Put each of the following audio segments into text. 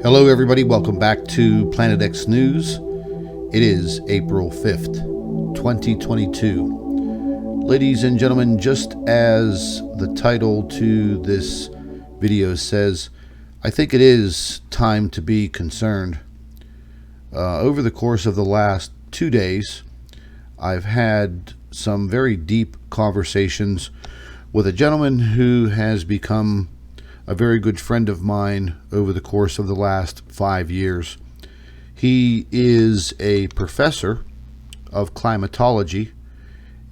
Hello everybody, welcome back to Planet X News. It is April 5th, 2022. Ladies and gentlemen, just as the title to this video says, I think it is time to be concerned. Over the course of the last 2 days, I've had some very deep conversations with a gentleman who has become a very good friend of mine over the course of the last 5 years. He is a professor of climatology,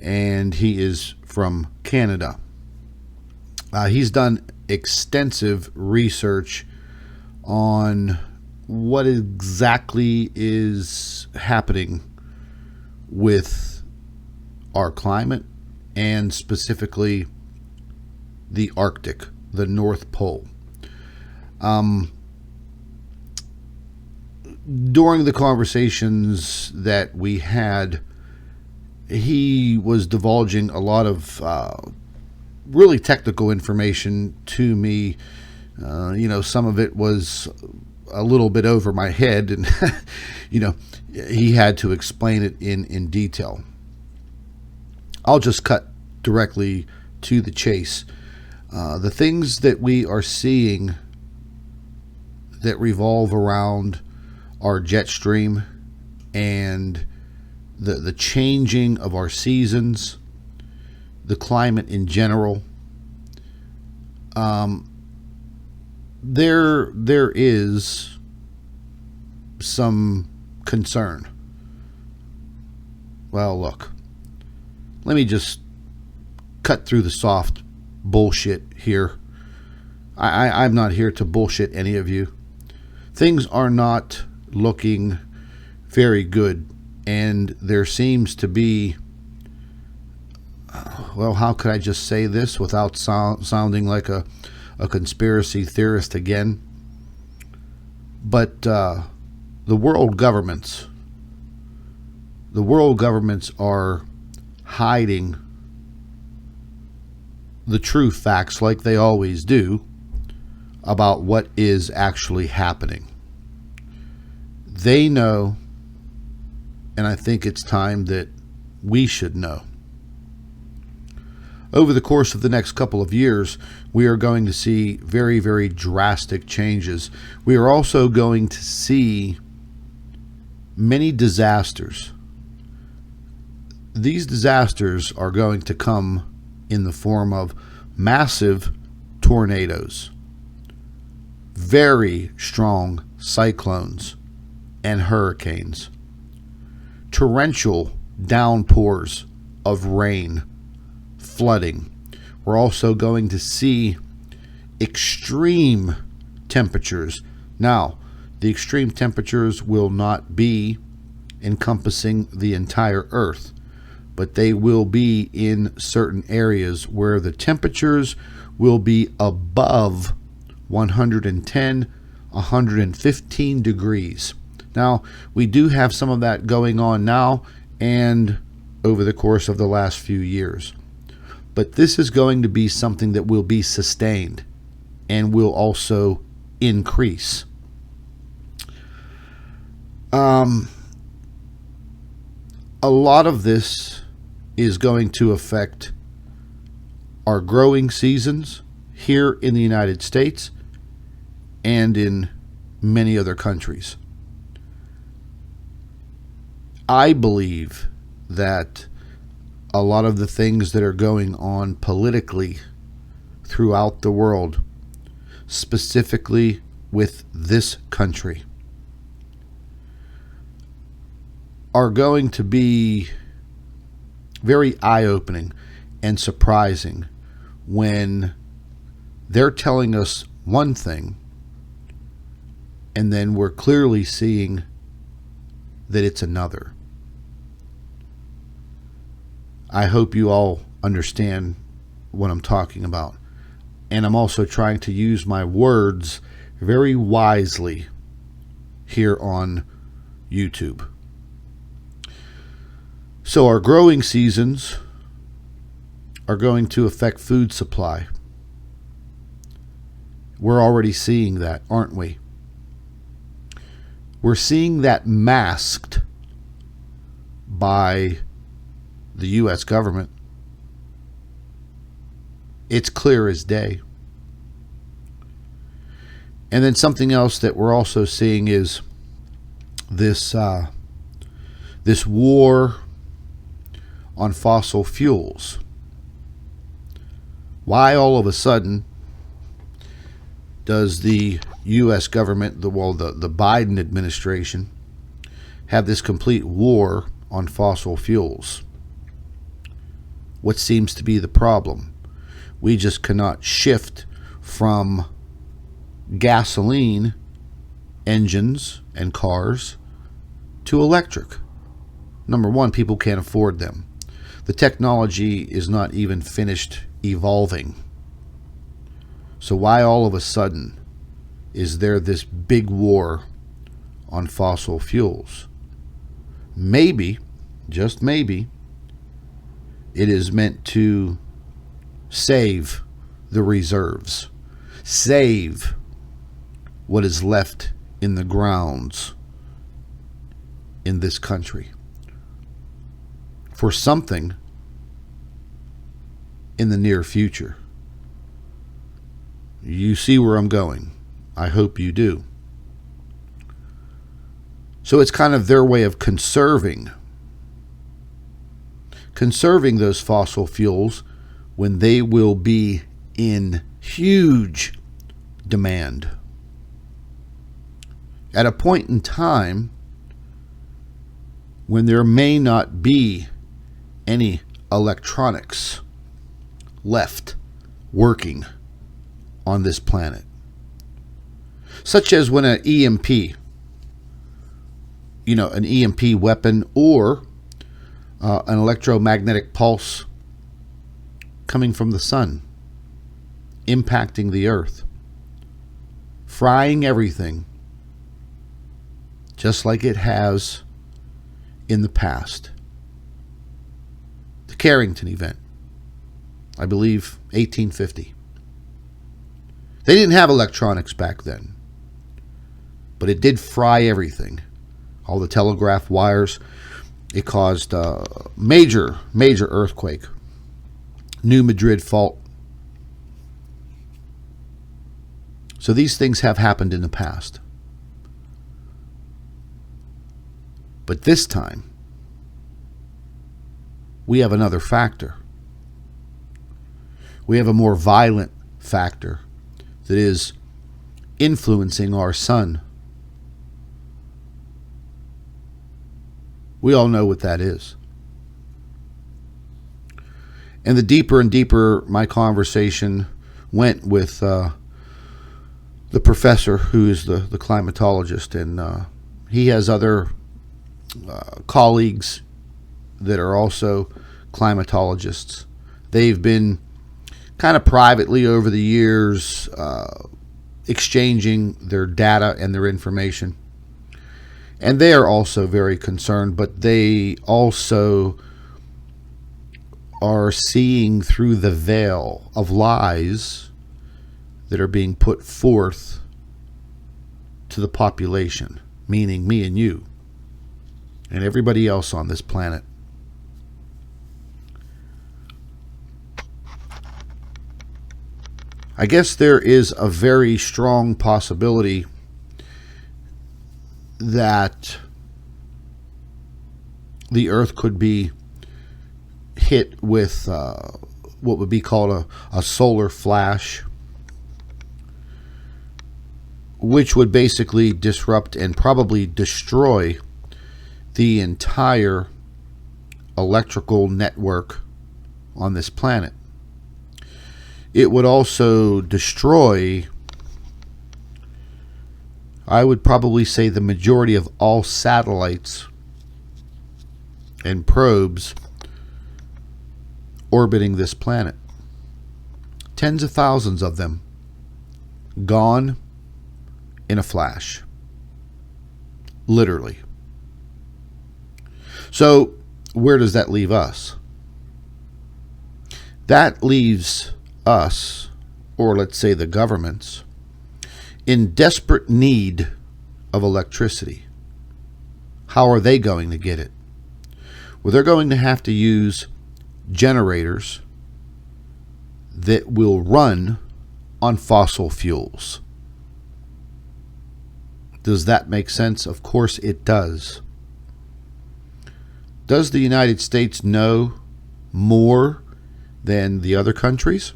and he is from Canada. He's done extensive research on what exactly is happening with our climate, and specifically the Arctic, the North Pole. During the conversations that we had, he was divulging a lot of really technical information to me. Some of it was a little bit over my head, and he had to explain it in detail. I'll just cut directly to the chase. The things that we are seeing that revolve around our jet stream and the changing of our seasons, the climate in general, there is some concern. Well, look, let me just cut through the soft bullshit here. I'm not here to bullshit any of you. Things are not looking very good, and there seems to be, well, how could I just say this without sounding like a conspiracy theorist again? But the world governments are hiding the true facts, like they always do, about what is actually happening. They know, and I think it's time that we should know. Over the course of the next couple of years, we are going to see very, very drastic changes. We are also going to see many disasters. These disasters are going to come in the form of massive tornadoes, very strong cyclones and hurricanes, torrential downpours of rain, flooding. We're also going to see extreme temperatures. Now, the extreme temperatures will not be encompassing the entire Earth, but they will be in certain areas where the temperatures will be above 110, 115 degrees. Now, we do have some of that going on now and over the course of the last few years. But this is going to be something that will be sustained and will also increase. A lot of this is going to affect our growing seasons here in the United States and in many other countries. I believe that a lot of the things that are going on politically throughout the world, specifically with this country, are going to be very eye-opening and surprising when they're telling us one thing and then we're clearly seeing that it's another. I hope you all understand what I'm talking about, and I'm also trying to use my words very wisely here on YouTube. So our growing seasons are going to affect food supply. We're already seeing that, aren't we? We're seeing that masked by the U.S. government. It's clear as day. And then something else that we're also seeing is this war on fossil fuels. Why all of a sudden does the U.S. government, the Biden administration, have this complete war on fossil fuels? What seems to be the problem? We just cannot shift from gasoline engines and cars to electric. Number one, people can't afford them. The technology is not even finished evolving. So why all of a sudden is there this big war on fossil fuels? Maybe, just maybe, it is meant to save the reserves, save what is left in the grounds in this country for something in the near future. You see where I'm going. I hope you do. So it's kind of their way of conserving those fossil fuels when they will be in huge demand. At a point in time when there may not be any electronics left working on this planet. Such as when an EMP, an EMP weapon or an electromagnetic pulse coming from the sun, impacting the earth, frying everything, just like it has in the past. The Carrington Event, I believe 1850. They didn't have electronics back then, but it did fry everything. All the telegraph wires. It caused a major earthquake. New Madrid fault. So these things have happened in the past. But this time, we have another factor. We have a more violent factor that is influencing our sun. We all know what that is. And the deeper and deeper my conversation went with the professor who is the climatologist, and he has other colleagues that are also climatologists. They've been kind of privately over the years exchanging their data and their information. And they are also very concerned, but they also are seeing through the veil of lies that are being put forth to the population, meaning me and you and everybody else on this planet. I guess there is a very strong possibility that the Earth could be hit with what would be called a solar flash, which would basically disrupt and probably destroy the entire electrical network on this planet. It would also destroy, I would probably say, the majority of all satellites and probes orbiting this planet. Tens of thousands of them gone in a flash. Literally. So, where does that leave us? That leaves us, or let's say the governments, in desperate need of electricity. How are they going to get it? Well, they're going to have to use generators that will run on fossil fuels. Does that make sense? Of course it does. Does the United States know more than the other countries?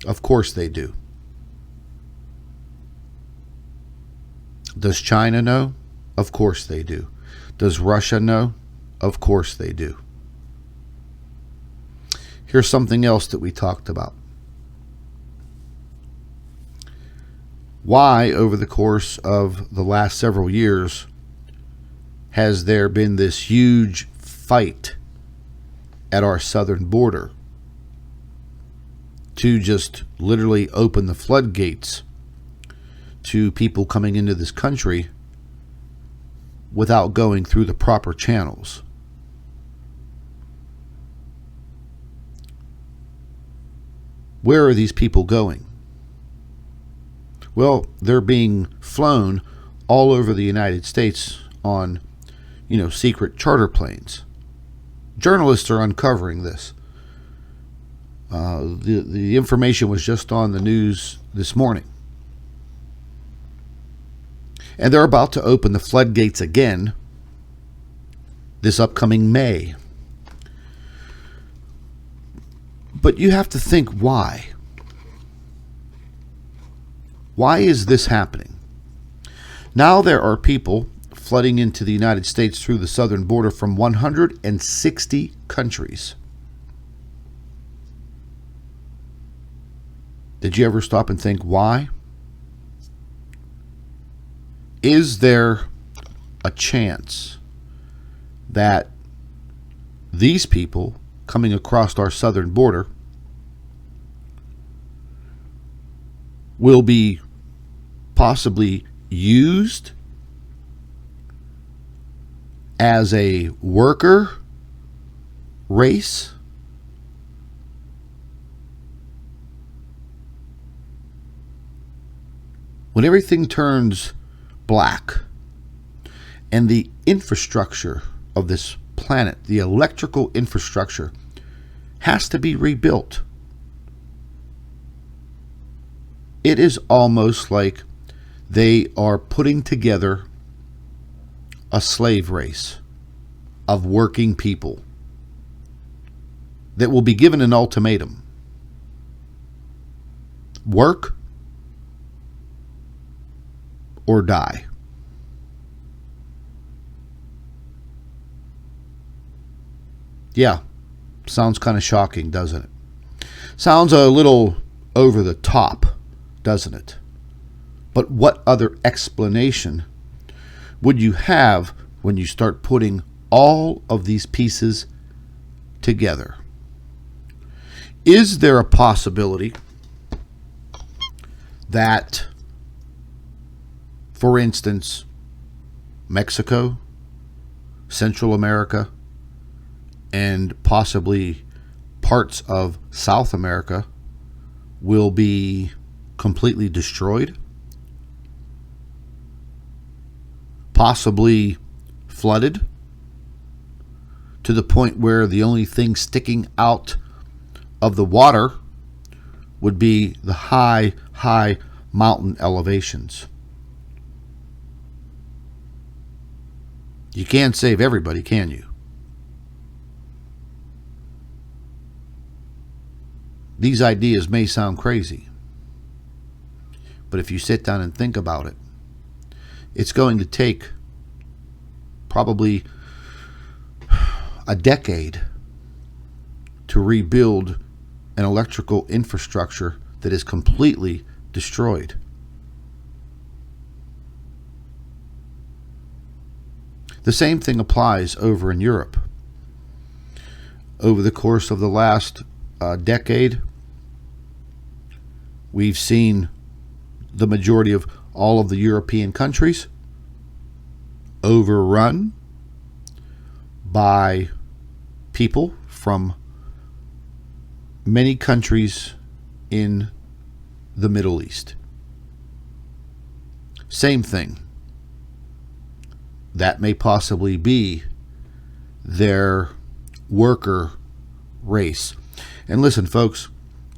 Of course they do. Does China know? Of course they do. Does Russia know? Of course they do. Here's something else that we talked about. Why, over the course of the last several years, has there been this huge fight at our southern border to just literally open the floodgates to people coming into this country without going through the proper channels? Where are these people going? Well, they're being flown all over the United States on, secret charter planes. Journalists are uncovering this. The information was just on the news this morning. And they're about to open the floodgates again this upcoming May. But you have to think why. Why is this happening? Now there are people flooding into the United States through the southern border from 160 countries. Did you ever stop and think why? Is there a chance that these people coming across our southern border will be possibly used as a worker race? When everything turns black and the infrastructure of this planet, the electrical infrastructure, has to be rebuilt, it is almost like they are putting together a slave race of working people that will be given an ultimatum. Work or die. Yeah, sounds kind of shocking, doesn't it? Sounds a little over the top, doesn't it? But what other explanation would you have when you start putting all of these pieces together? Is there a possibility that, for instance, Mexico, Central America, and possibly parts of South America will be completely destroyed? Possibly flooded to the point where the only thing sticking out of the water would be the high mountain elevations. You can't save everybody, can you? These ideas may sound crazy, but if you sit down and think about it, it's going to take probably a decade to rebuild an electrical infrastructure that is completely destroyed. The same thing applies over in Europe. Over the course of the last decade, we've seen the majority of all of the European countries overrun by people from many countries in the Middle East. Same thing. that may possibly be their worker race. And listen, folks,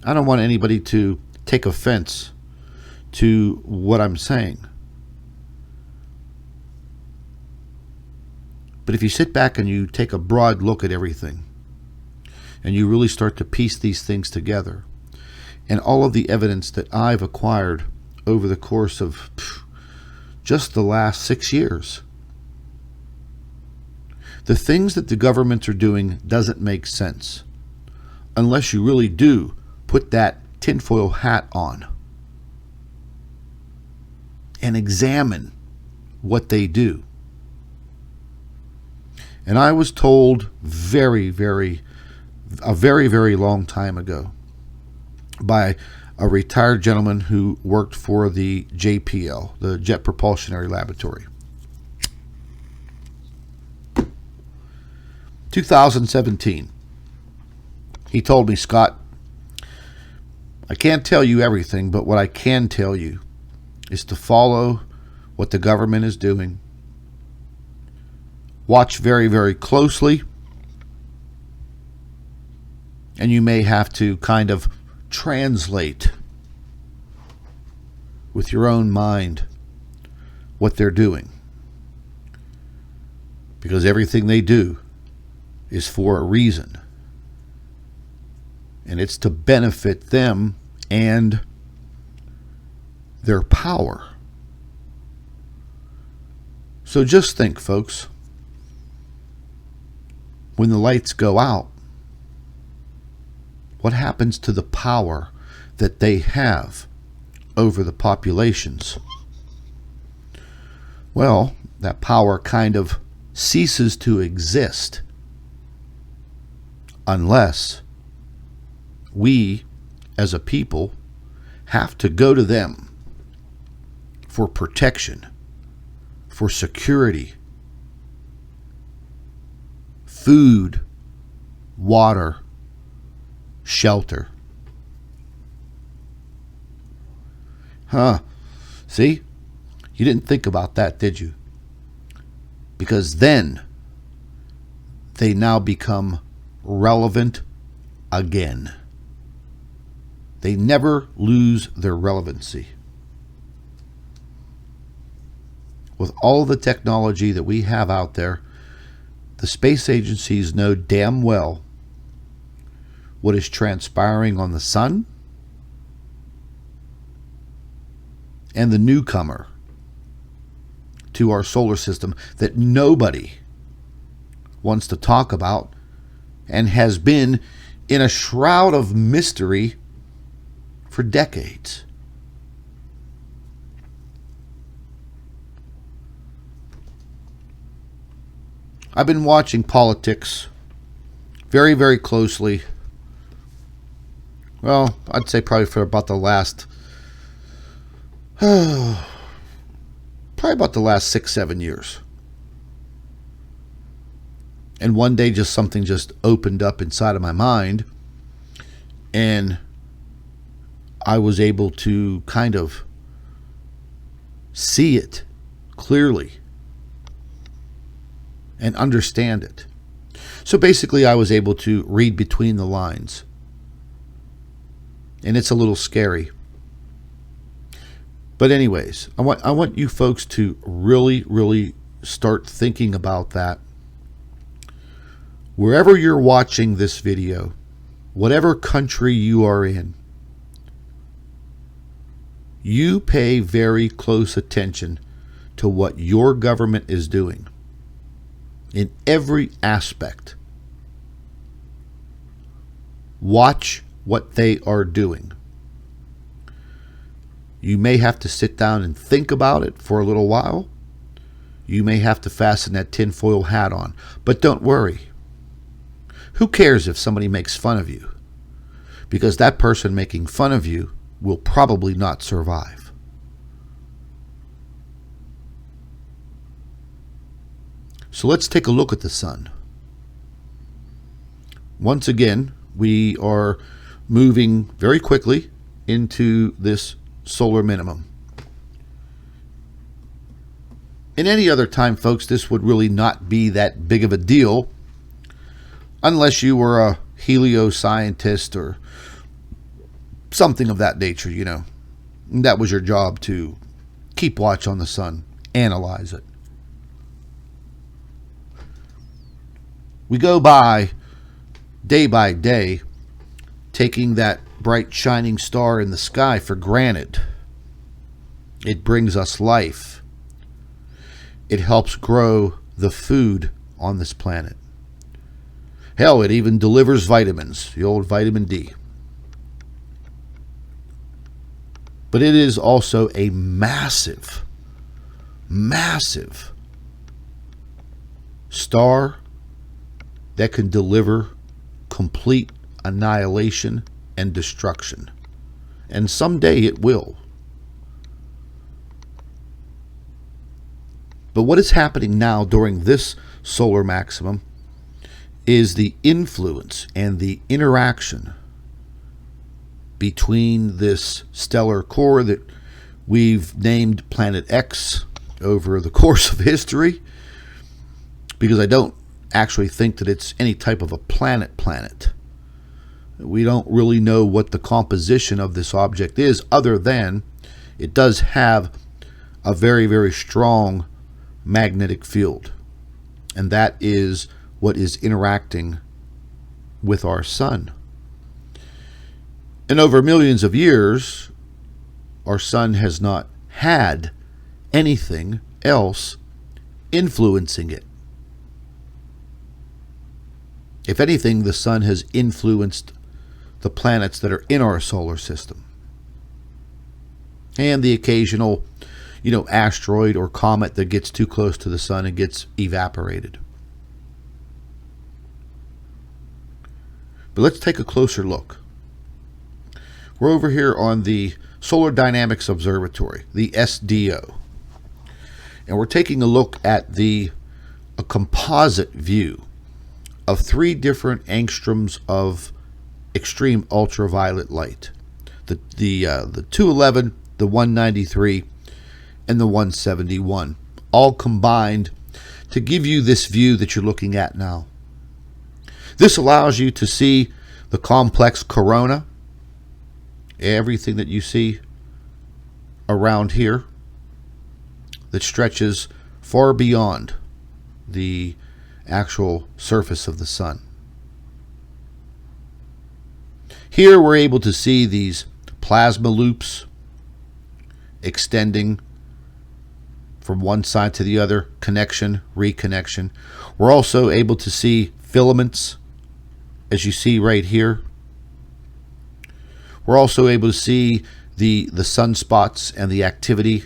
I don't want anybody to take offense to what I'm saying. But if you sit back and you take a broad look at everything, and you really start to piece these things together, and all of the evidence that I've acquired over the course of just the last 6 years, the things that the governments are doing doesn't make sense unless you really do put that tinfoil hat on and examine what they do. And I was told a very, very long time ago by a retired gentleman who worked for the JPL, the Jet Propulsionary Laboratory. 2017. He told me, Scott, I can't tell you everything, but what I can tell you is to follow what the government is doing. Watch very, very closely. And you may have to kind of translate with your own mind what they're doing. Because everything they do is for a reason. And it's to benefit them and their power. So just think, folks, when the lights go out, what happens to the power that they have over the populations? Well, that power kind of ceases to exist unless we, as a people, have to go to them for protection, for security, food, water, shelter. See? You didn't think about that, did you? Because then they now become relevant again. They never lose their relevancy. With all the technology that we have out there, the space agencies know damn well what is transpiring on the sun and the newcomer to our solar system that nobody wants to talk about and has been in a shroud of mystery for decades. I've been watching politics very, very closely. Well, I'd say probably for about the last, probably about the last 6-7 years. And one day something just opened up inside of my mind, and I was able to kind of see it clearly and understand it. So basically I was able to read between the lines. And it's a little scary. But anyways, I want you folks to really, really start thinking about that. Wherever you're watching this video, whatever country you are in, you pay very close attention to what your government is doing in every aspect. Watch what they are doing. You may have to sit down and think about it for a little while. You may have to fasten that tinfoil hat on. But don't worry. Who cares if somebody makes fun of you? Because that person making fun of you will probably not survive. So let's take a look at the sun. Once again, we are moving very quickly into this solar minimum. In any other time, folks, this would really not be that big of a deal unless you were a helioscientist or something of that nature, you know. That was your job, to keep watch on the sun, analyze it. We go by day, taking that bright shining star in the sky for granted. It brings us life. It helps grow the food on this planet. Hell, it even delivers vitamins, the old vitamin D. But it is also a massive, massive star that can deliver complete annihilation and destruction. And someday it will. But what is happening now during this solar maximum is the influence and the interaction between this stellar core that we've named Planet X over the course of history, because I don't actually think that it's any type of a planet. We don't really know what the composition of this object is, other than it does have a very, very strong magnetic field. And that is what is interacting with our sun. And over millions of years, our sun has not had anything else influencing it. If anything, the sun has influenced the planets that are in our solar system. And the occasional, asteroid or comet that gets too close to the sun and gets evaporated. But let's take a closer look. We're over here on the Solar Dynamics Observatory, the SDO. And we're taking a look at a composite view of 3 different angstroms of extreme ultraviolet light. The 211, the 193, and the 171, all combined to give you this view that you're looking at now. This allows you to see the complex corona, everything that you see around here that stretches far beyond the actual surface of the sun. Here we're able to see these plasma loops extending from one side to the other, connection, reconnection. We're also able to see filaments, as you see right here. We're also able to see the sunspots and the activity.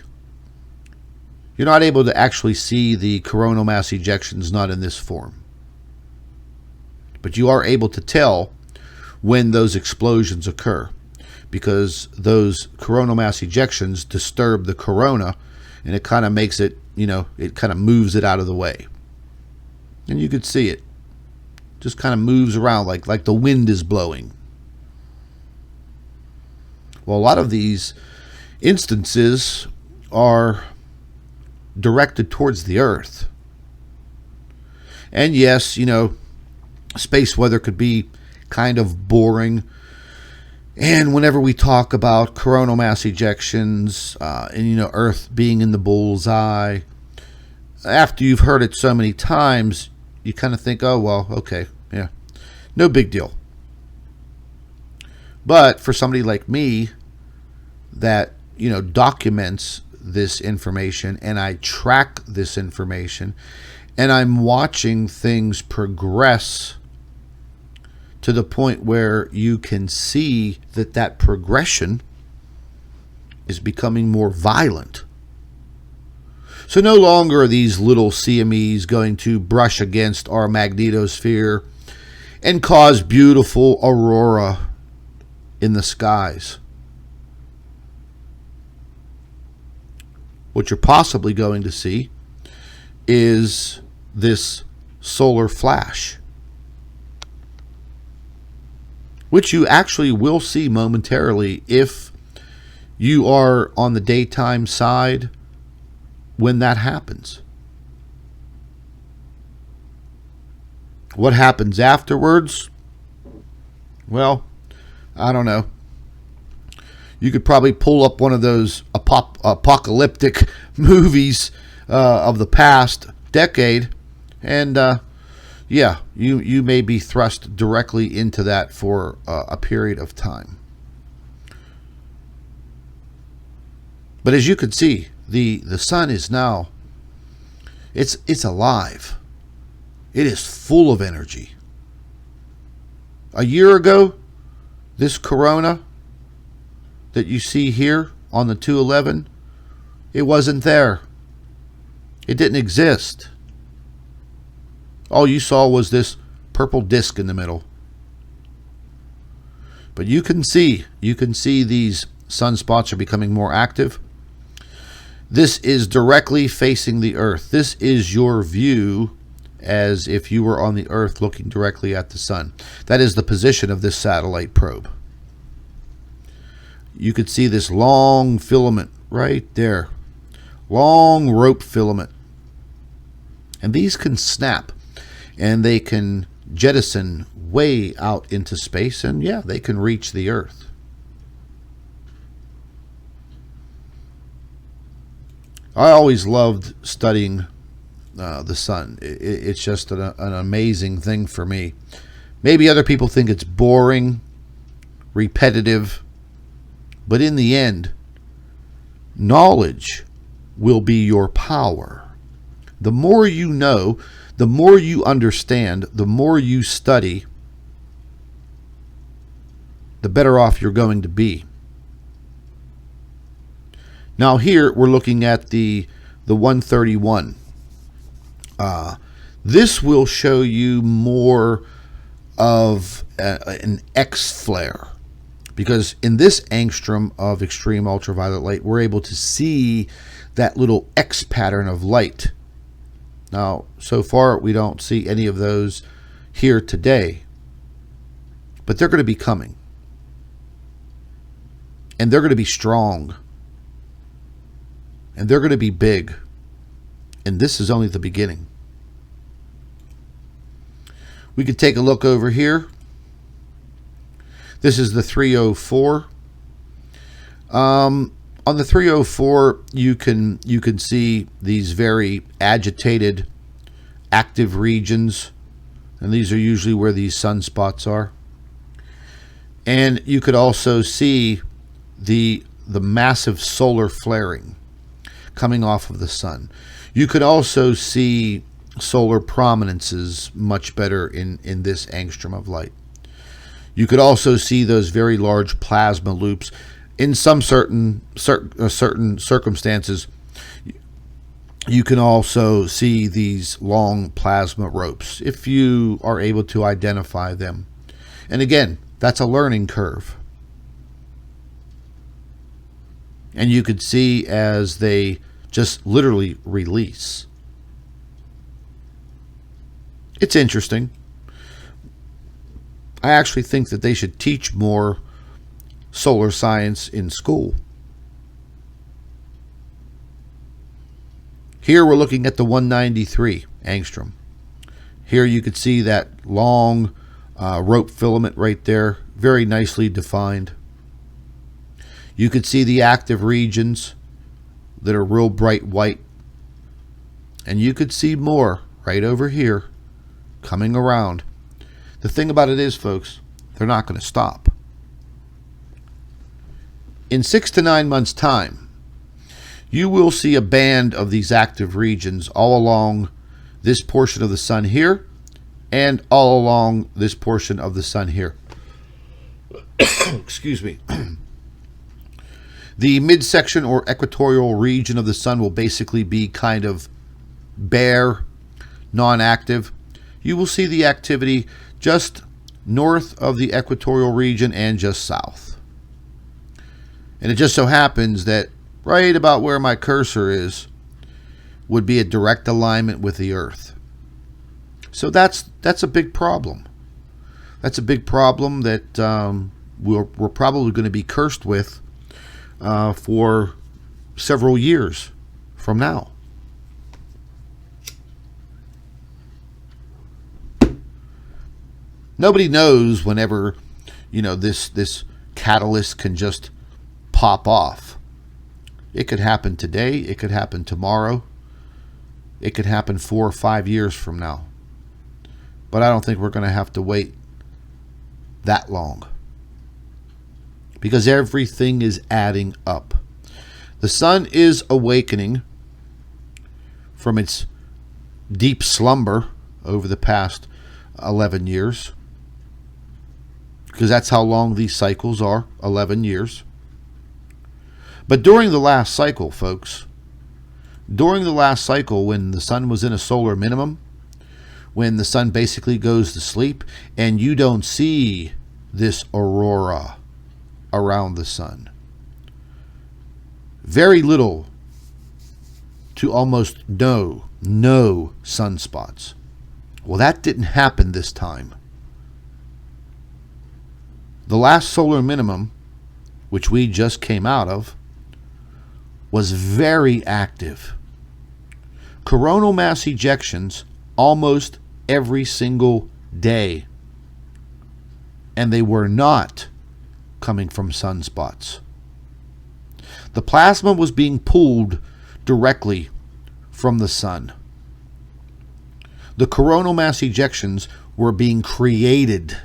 You're not able to actually see the coronal mass ejections, not in this form. But you are able to tell when those explosions occur, because those coronal mass ejections disturb the corona, and it kind of makes it, it kind of moves it out of the way. And you could see it just kind of moves around like the wind is blowing. Well, a lot of these instances are directed towards the Earth. And yes, space weather could be kind of boring. And whenever we talk about coronal mass ejections and Earth being in the bullseye, after you've heard it so many times, you kind of think, oh well, okay, yeah, no big deal. But for somebody like me that documents this information, and I track this information, and I'm watching things progress to the point where you can see that progression is becoming more violent. So no longer are these little CMEs going to brush against our magnetosphere and cause beautiful aurora in the skies. What you're possibly going to see is this solar flash, which you actually will see momentarily if you are on the daytime side when that happens. What happens afterwards? Well, I don't know. You could probably pull up one of those apocalyptic movies of the past decade, and yeah, you may be thrust directly into that for a period of time. But as you can see, the sun is now, it's alive. It is full of energy. A year ago, this corona that you see here on the 211, it wasn't there. It didn't exist. All you saw was this purple disk in the middle. But you can see these sunspots are becoming more active. This is directly facing the Earth. This is your view as if you were on the Earth looking directly at the sun. That is the position of this satellite probe. You could see this long filament right there. Long rope filament. And these can snap, and they can jettison way out into space, and yeah, they can reach the Earth. I always loved studying the sun. It's just an amazing thing for me. Maybe other people think it's boring, repetitive, but in the end, knowledge will be your power. The more you know, the more you understand, the more you study, the better off you're going to be. Now here we're looking at the 131. This will show you more of an X flare, because in this angstrom of extreme ultraviolet light, we're able to see that little X pattern of light. Now, so far, we don't see any of those here today, but they're going to be coming, and they're going to be strong, and they're going to be big, and this is only the beginning. We could take a look over here. This is the 304. On the 304, you can see these very agitated, active regions, and these are usually where these sunspots are. And you could also see the massive solar flaring coming off of the sun. You could also see solar prominences much better in this angstrom of light. You could also see those very large plasma loops. In some certain circumstances, you can also see these long plasma ropes if you are able to identify them. And again, that's a learning curve. And you could see as they just literally release. It's interesting. I actually think that they should teach more solar science in school. Here we're looking at the 193 angstrom. Here you could see that long rope filament right there, very nicely defined. You could see the active regions that are real bright white. And you could see more right over here coming around. The thing about it is, folks, they're not going to stop. In 6 to 9 months' time, you will see a band of these active regions all along this portion of the sun here and all along this portion of the sun here. Excuse me. The midsection or equatorial region of the sun will basically be kind of bare, non-active. You will see the activity just north of the equatorial region and just south. And it just so happens that right about where my cursor is would be a direct alignment with the Earth. So that's a big problem. That's a big problem that we're probably going to be cursed with for several years from now. Nobody knows whenever, this catalyst can just pop off. It could happen today. It could happen tomorrow. It could happen 4 or 5 years from now. But I don't think we're going to have to wait that long, because everything is adding up. The sun is awakening from its deep slumber over the past 11 years, because that's how long these cycles are, 11 years. But during the last cycle, folks, during the last cycle, when the sun was in a solar minimum, when the sun basically goes to sleep and you don't see this aurora around the sun, very little to almost no sunspots. Well, that didn't happen this time. The last solar minimum, which we just came out of, was very active. Coronal mass ejections almost every single day. And they were not coming from sunspots. The plasma was being pulled directly from the sun. The coronal mass ejections were being created.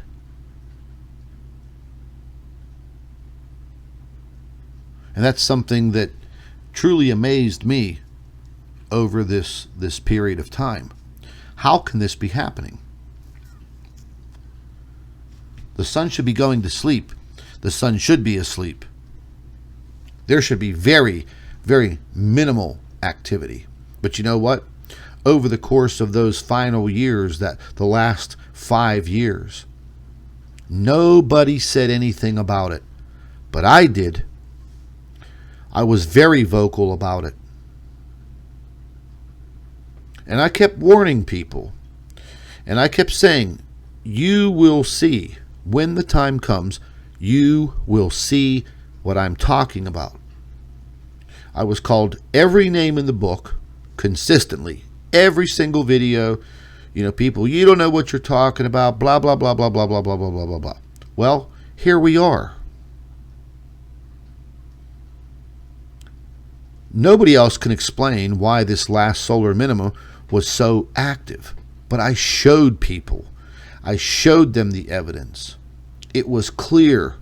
And that's something that truly amazed me over this period of time. How can this be happening? The sun should be going to sleep. The sun should be asleep. There should be very, very minimal activity. But you know what? Over the course of those final years, the last 5 years, nobody said anything about it. But I did. I was very vocal about it. And I kept warning people. And I kept saying, you will see, when the time comes, you will see what I'm talking about. I was called every name in the book consistently. Every single video. People, you don't know what you're talking about, blah, blah, blah, blah, blah, blah, blah, blah, blah, blah, blah. Well, here we are. Nobody else can explain why this last solar minimum was so active. But I showed people. I showed them the evidence. It was clear.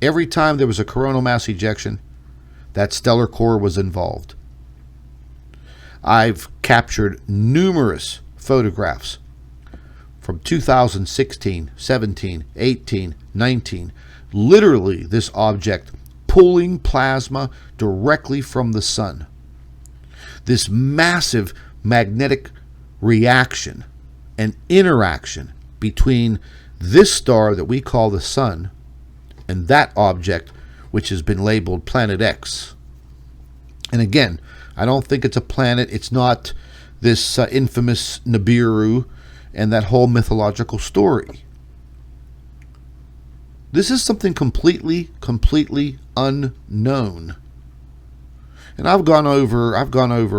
Every time there was a coronal mass ejection, that stellar core was involved. I've captured numerous photographs from 2016, 17, 18, 19. Literally, this object pulling plasma directly from the sun. This massive magnetic reaction and interaction between this star that we call the sun and that object which has been labeled Planet X. And again, I don't think it's a planet. It's not this infamous Nibiru and that whole mythological story. This is something completely unknown. And I've gone over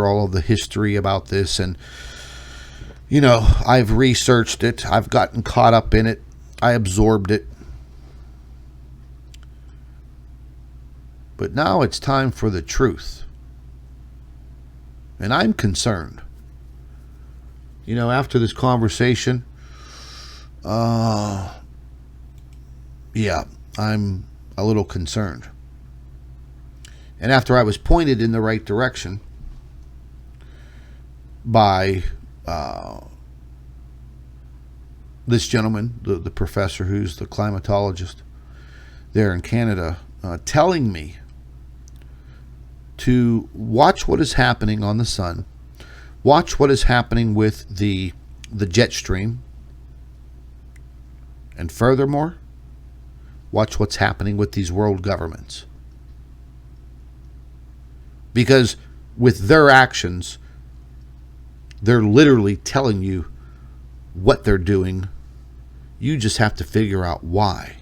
all of the history about this, and I've researched it. I've gotten caught up in it. I absorbed it. But now it's time for the truth. And I'm concerned. After this conversation, I'm a little concerned. And after I was pointed in the right direction by this gentleman, the professor who's the climatologist there in Canada, telling me to watch what is happening on the sun, watch what is happening with the jet stream, and furthermore, watch what's happening with these world governments. Because with their actions, they're literally telling you what they're doing. You just have to figure out why.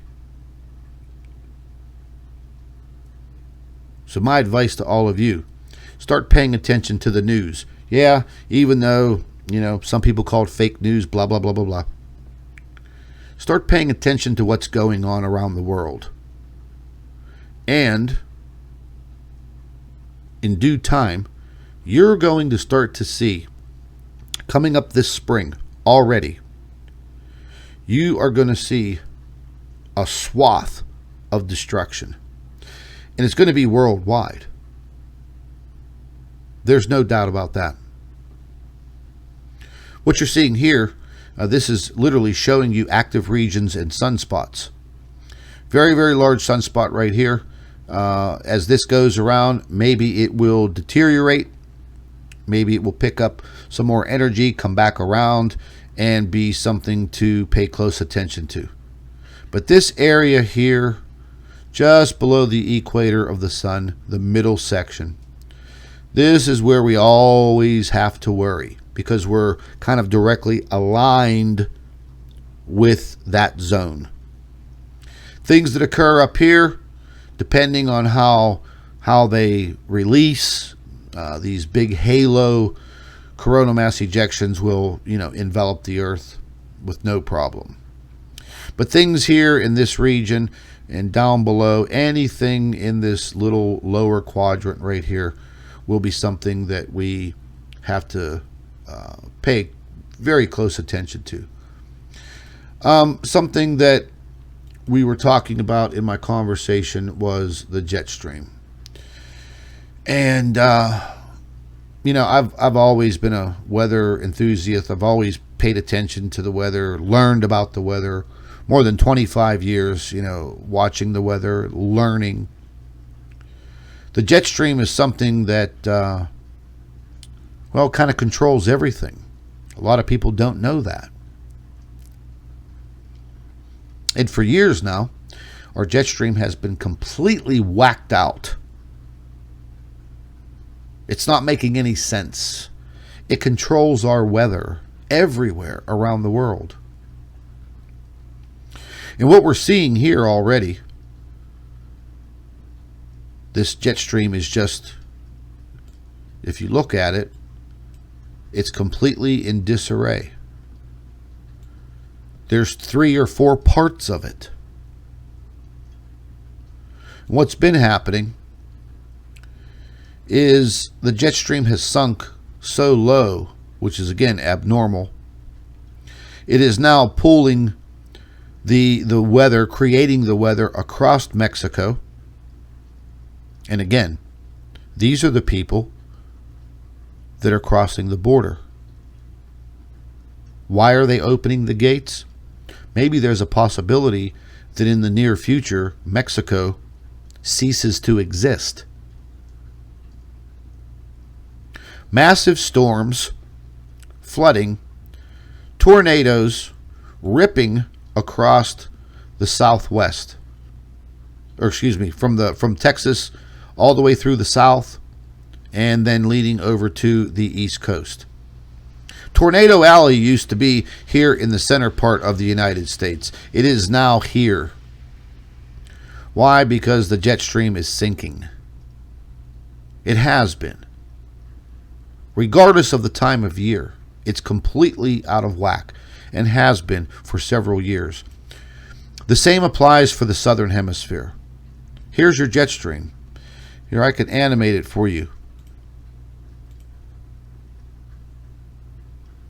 So my advice to all of you, start paying attention to the news. Yeah, even though, some people call it fake news, blah, blah, blah, blah, blah. start paying attention to what's going on around the world. And in due time, you're going to start to see, coming up this spring already, you are going to see a swath of destruction. And it's going to be worldwide. There's no doubt about that. What you're seeing here, this is literally showing you active regions and sunspots. Very, very large sunspot right here. As this goes around, maybe it will deteriorate. Maybe it will pick up some more energy, come back around, and be something to pay close attention to. But this area here, just below the equator of the sun, the middle section, this is where we always have to worry, because we're kind of directly aligned with that zone. Things that occur up here, depending on how they release, these big halo coronal mass ejections will, envelop the Earth with no problem. But things here in this region and down below, anything in this little lower quadrant right here, will be something that we have to pay very close attention to. Something that we were talking about in my conversation was the jet stream. And, I've always been a weather enthusiast. I've always paid attention to the weather, learned about the weather. More than 25 years, watching the weather, learning. The jet stream is something that, kind of controls everything. A lot of people don't know that. And for years now, our jet stream has been completely whacked out. It's not making any sense. It controls our weather everywhere around the world. And what we're seeing here already, this jet stream is just, if you look at it, it's completely in disarray. There's 3 or 4 parts of it. What's been happening is the jet stream has sunk so low, which is again abnormal. It is now pulling the weather, creating the weather across Mexico. And again, these are the people that are crossing the border. Why are they opening the gates? Maybe there's a possibility that in the near future, Mexico ceases to exist. Massive storms, flooding, tornadoes ripping across the southwest. Or excuse me, from Texas all the way through the south and then leading over to the east coast. Tornado Alley used to be here in the center part of the United States. It is now here. Why? Because the jet stream is sinking. It has been. Regardless of the time of year, it's completely out of whack and has been for several years. The same applies for the southern hemisphere. Here's your jet stream. Here, I can animate it for you.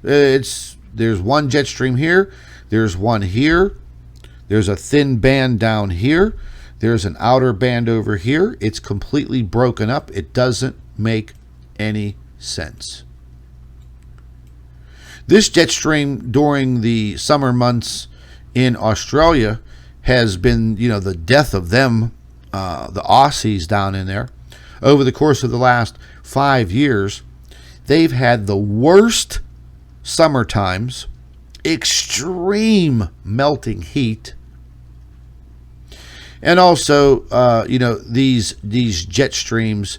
There's one jet stream here. There's one here. There's a thin band down here. There's an outer band over here. It's completely broken up. It doesn't make any sense. This jet stream during the summer months in Australia has been, the death of them, the Aussies down in there. Over the course of the last 5 years, they've had the worst summer times, extreme melting heat, and also, these jet streams.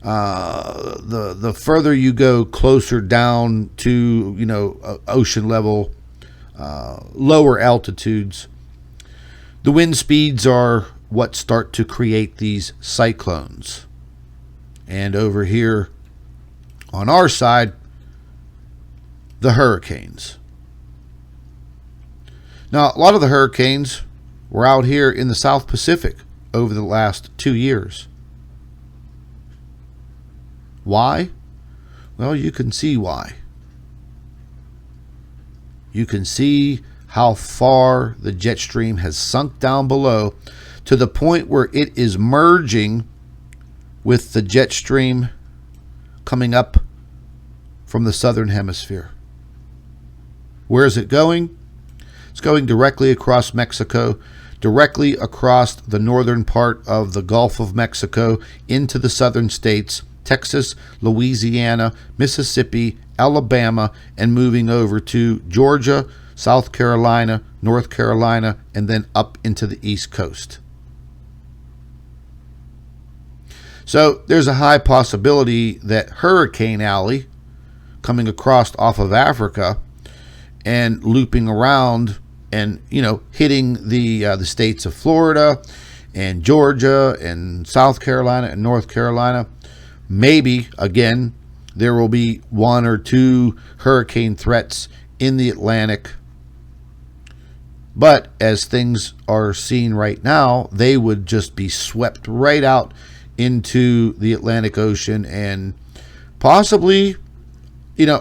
The further you go closer down to ocean level, lower altitudes, the wind speeds are what start to create these cyclones. And over here on our side, the hurricanes. Now, a lot of the hurricanes were out here in the South Pacific over the last 2 years. Why? Well, you can see why. You can see how far the jet stream has sunk down below to the point where it is merging with the jet stream coming up from the southern hemisphere. Where is it going? It's going directly across Mexico, directly across the northern part of the Gulf of Mexico into the southern states, Texas, Louisiana, Mississippi, Alabama, and moving over to Georgia, South Carolina, North Carolina, and then up into the East Coast. So there's a high possibility that Hurricane Alley, coming across off of Africa and looping around and, hitting the states of Florida and Georgia and South Carolina and North Carolina, maybe, again, there will be 1 or 2 hurricane threats in the Atlantic. But as things are seen right now, they would just be swept right out into the Atlantic Ocean and possibly,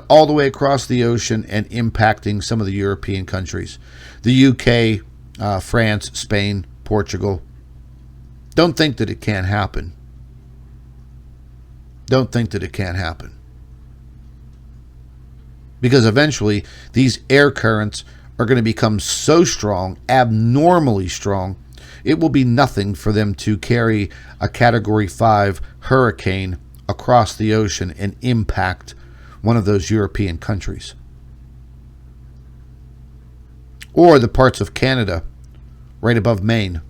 all the way across the ocean and impacting some of the European countries. The UK, France, Spain, Portugal. Don't think that it can't happen. Don't think that it can't happen. Because eventually these air currents are going to become so strong, abnormally strong, it will be nothing for them to carry a Category 5 hurricane across the ocean and impact one of those European countries. Or the parts of Canada right above Maine.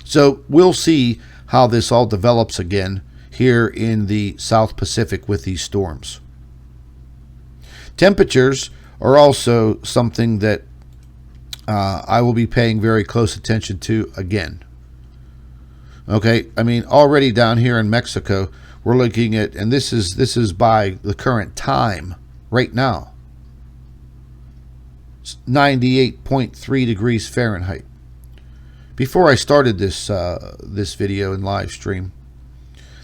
So we'll see how this all develops again here in the South Pacific with these storms. Temperatures are also something that I will be paying very close attention to again. Okay, already down here in Mexico, we're looking at, and this is by the current time right now, it's 98.3 degrees Fahrenheit. Before I started this video and live stream,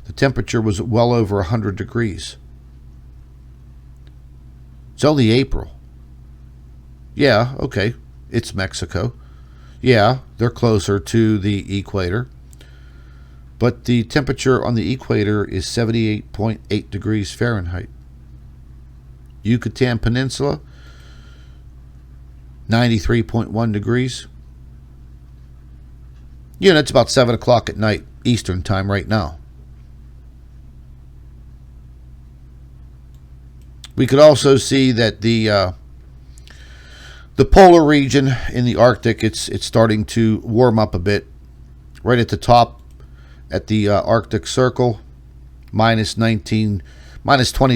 the temperature was well over 100 degrees. It's only April. Yeah, okay, it's Mexico. Yeah, they're closer to the equator. But the temperature on the equator is 78.8 degrees Fahrenheit. Yucatan Peninsula, 93.1 degrees. It's about 7 o'clock at night, Eastern time right now. We could also see that the polar region in the Arctic, it's starting to warm up a bit. Right at the top, at the Arctic Circle, minus 20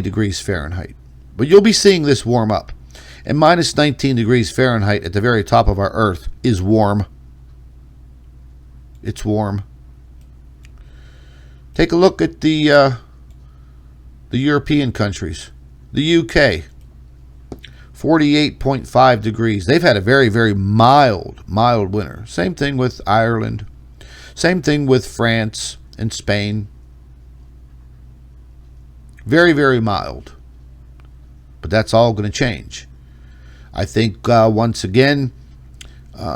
degrees Fahrenheit. But you'll be seeing this warm up. And minus 19 degrees Fahrenheit at the very top of our Earth is warm. It's warm. Take a look at the European countries. The UK, 48.5 degrees. They've had a very, very mild winter. Same thing with Ireland. Same thing with France and Spain. Very, very mild. But that's all going to change. I think once again,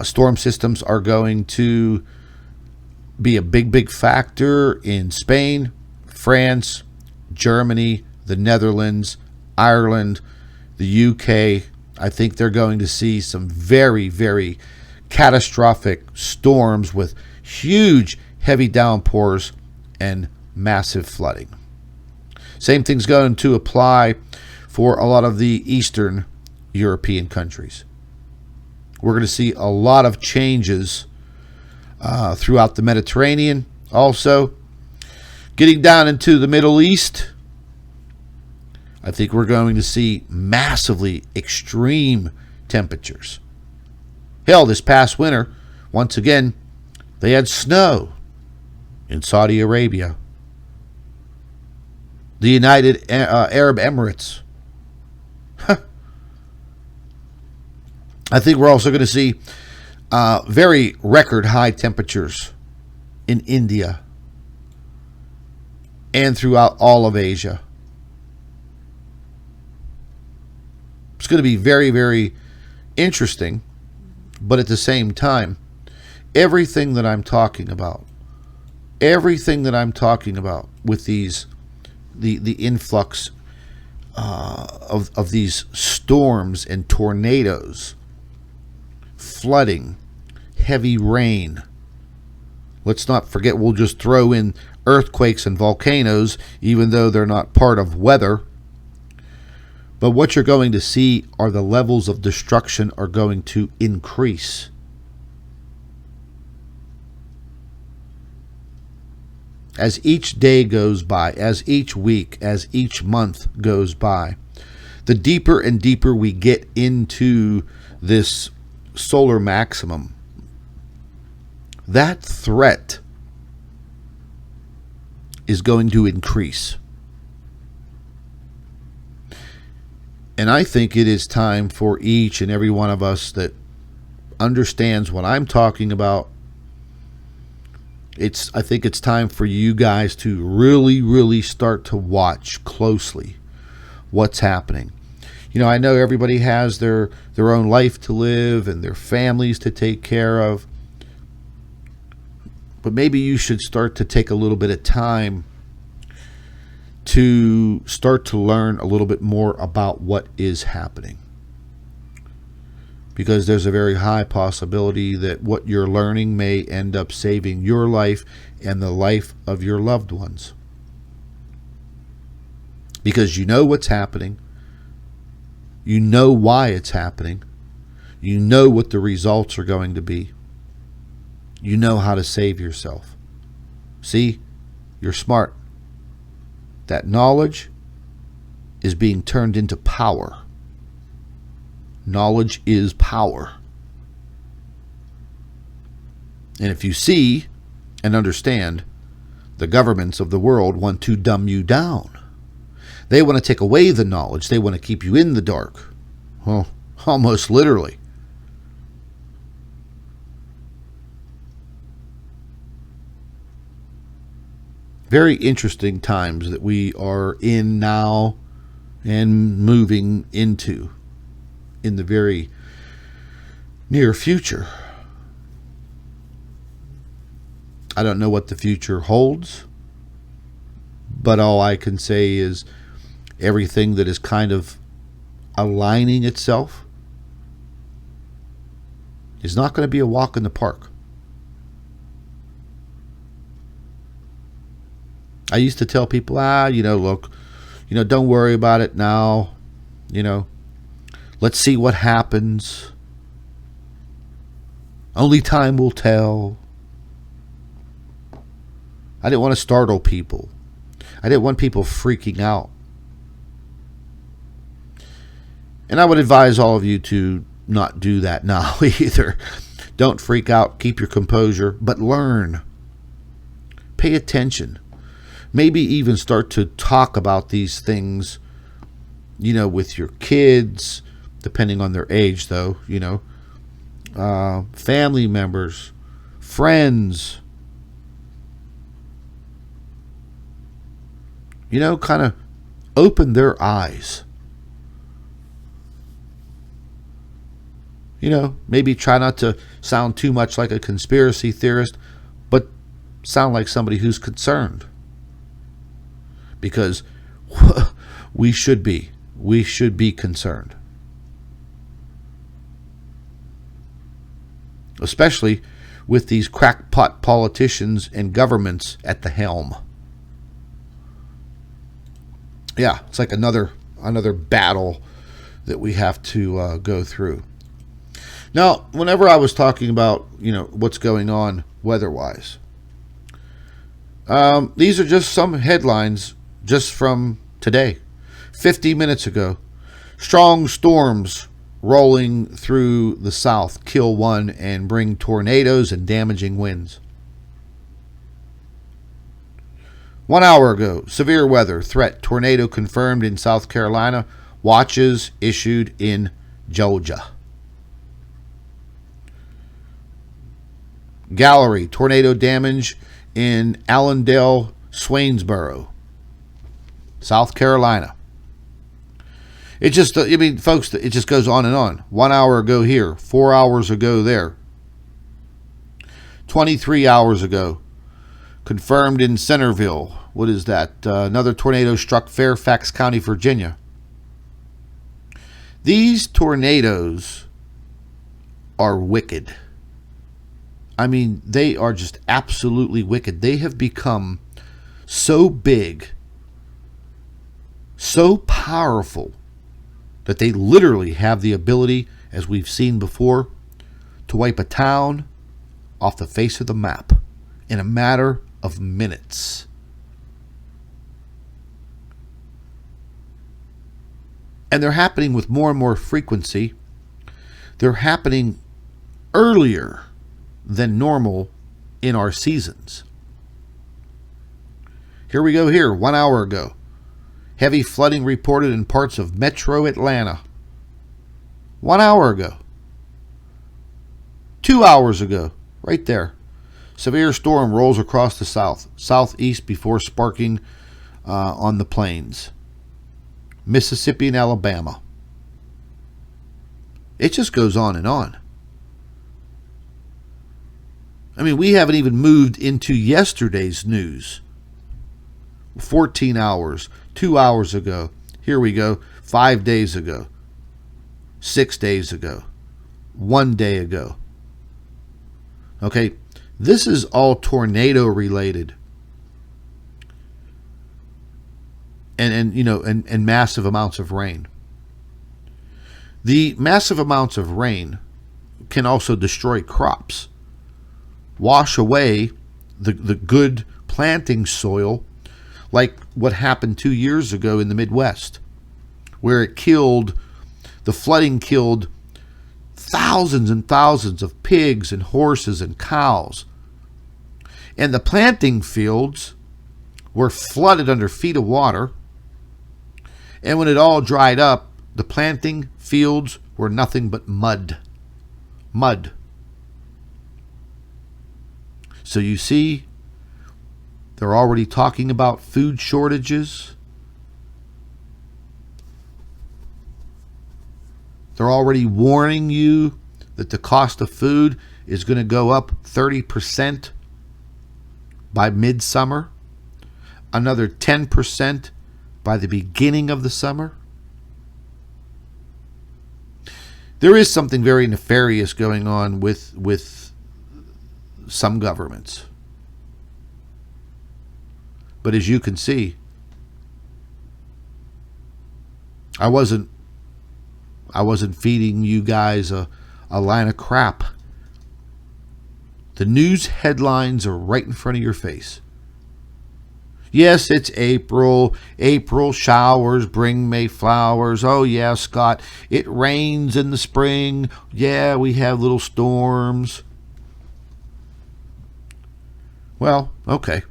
storm systems are going to be a big, big factor in Spain, France, Germany, the Netherlands, Ireland, the UK. I think they're going to see some very, very catastrophic storms with huge, heavy downpours and massive flooding. Same thing's going to apply for a lot of the Eastern European countries. We're going to see a lot of changes throughout the Mediterranean. Also, getting down into the Middle East, I think we're going to see massively extreme temperatures. Hell, this past winter, once again, they had snow in Saudi Arabia. The United Arab Emirates. I think we're also going to see very record high temperatures in India and throughout all of Asia. It's going to be very, very interesting, but at the same time, everything that I'm talking about with these, the influx of these storms and tornadoes, flooding, heavy rain. Let's not forget, we'll just throw in earthquakes and volcanoes, even though they're not part of weather. But what you're going to see are the levels of destruction are going to increase. As each day goes by, as each week, as each month goes by, the deeper and deeper we get into this solar maximum, that threat is going to increase. And I think it is time for each and every one of us that understands what I'm talking about. I think it's time for you guys to really, really start to watch closely what's happening. You know, I know everybody has their own life to live and their families to take care of. But maybe you should start to take a little bit of time to start to learn a little bit more about what is happening. Because there's a very high possibility that what you're learning may end up saving your life and the life of your loved ones. Because you know what's happening. You know why it's happening. You know what the results are going to be. You know how to save yourself. See? You're smart. That knowledge is being turned into power. Knowledge is power. And if you see and understand, the governments of the world want to dumb you down. They want to take away the knowledge. They want to keep you in the dark. Well, almost literally. Very interesting times that we are in now and moving into in the very near future. I don't know what the future holds, but all I can say is everything that is kind of aligning itself is not going to be a walk in the park. I used to tell people, look, don't worry about it now. Let's see what happens. Only time will tell. I didn't want to startle people. I didn't want people freaking out. And I would advise all of you to not do that now either. Don't freak out. Keep your composure. But learn. Pay attention. Maybe even start to talk about these things, with your kids, depending on their age, though, family members, friends, kind of open their eyes. Maybe try not to sound too much like a conspiracy theorist, but sound like somebody who's concerned. Because we should be concerned. Especially with these crackpot politicians and governments at the helm. Yeah, it's like another battle that we have to go through. Now, whenever I was talking about, what's going on weather-wise, these are just some headlines just from today, 50 minutes ago. Strong storms rolling through the south kill one and bring tornadoes and damaging winds. 1 hour ago, severe weather threat, tornado confirmed in South Carolina, watches issued in Georgia. Gallery, tornado damage in Allendale, Swainsboro, South Carolina. It just, I mean, folks, it just goes on and on. 1 hour ago here, 4 hours ago there. 23 hours ago, confirmed in Centerville. What is that? Another tornado struck Fairfax County, Virginia. These tornadoes are wicked. I mean, they are just absolutely wicked. They have become so big, so powerful, that they literally have the ability, as we've seen before, to wipe a town off the face of the map in a matter of minutes. And they're happening with more and more frequency. They're happening earlier than normal in our seasons. Here we go here, 1 hour ago. Heavy flooding reported in parts of metro Atlanta. 1 hour ago. 2 hours ago, right there. Severe storm rolls across the southeast before sparking on the plains. Mississippi and Alabama. It just goes on and on. I mean, we haven't even moved into yesterday's news. 14 hours, 2 hours ago. Here we go. 5 days ago. 6 days ago. 1 day ago. Okay, this is all tornado related. And massive amounts of rain. The massive amounts of rain can also destroy crops. Wash away the good planting soil, like what happened 2 years ago in the Midwest, where the flooding killed thousands and thousands of pigs and horses and cows. And the planting fields were flooded under feet of water. And when it all dried up, the planting fields were nothing but mud. Mud. So you see, they're already talking about food shortages. They're already warning you that the cost of food is going to go up 30% by midsummer, another 10% by the beginning of the summer. There is something very nefarious going on with some governments. But as you can see, I wasn't feeding you guys a line of crap. The news headlines are right in front of your face. Yes, it's April. April showers bring May flowers. Oh, yeah, Scott, it rains in the spring. Yeah, we have little storms. Well, okay.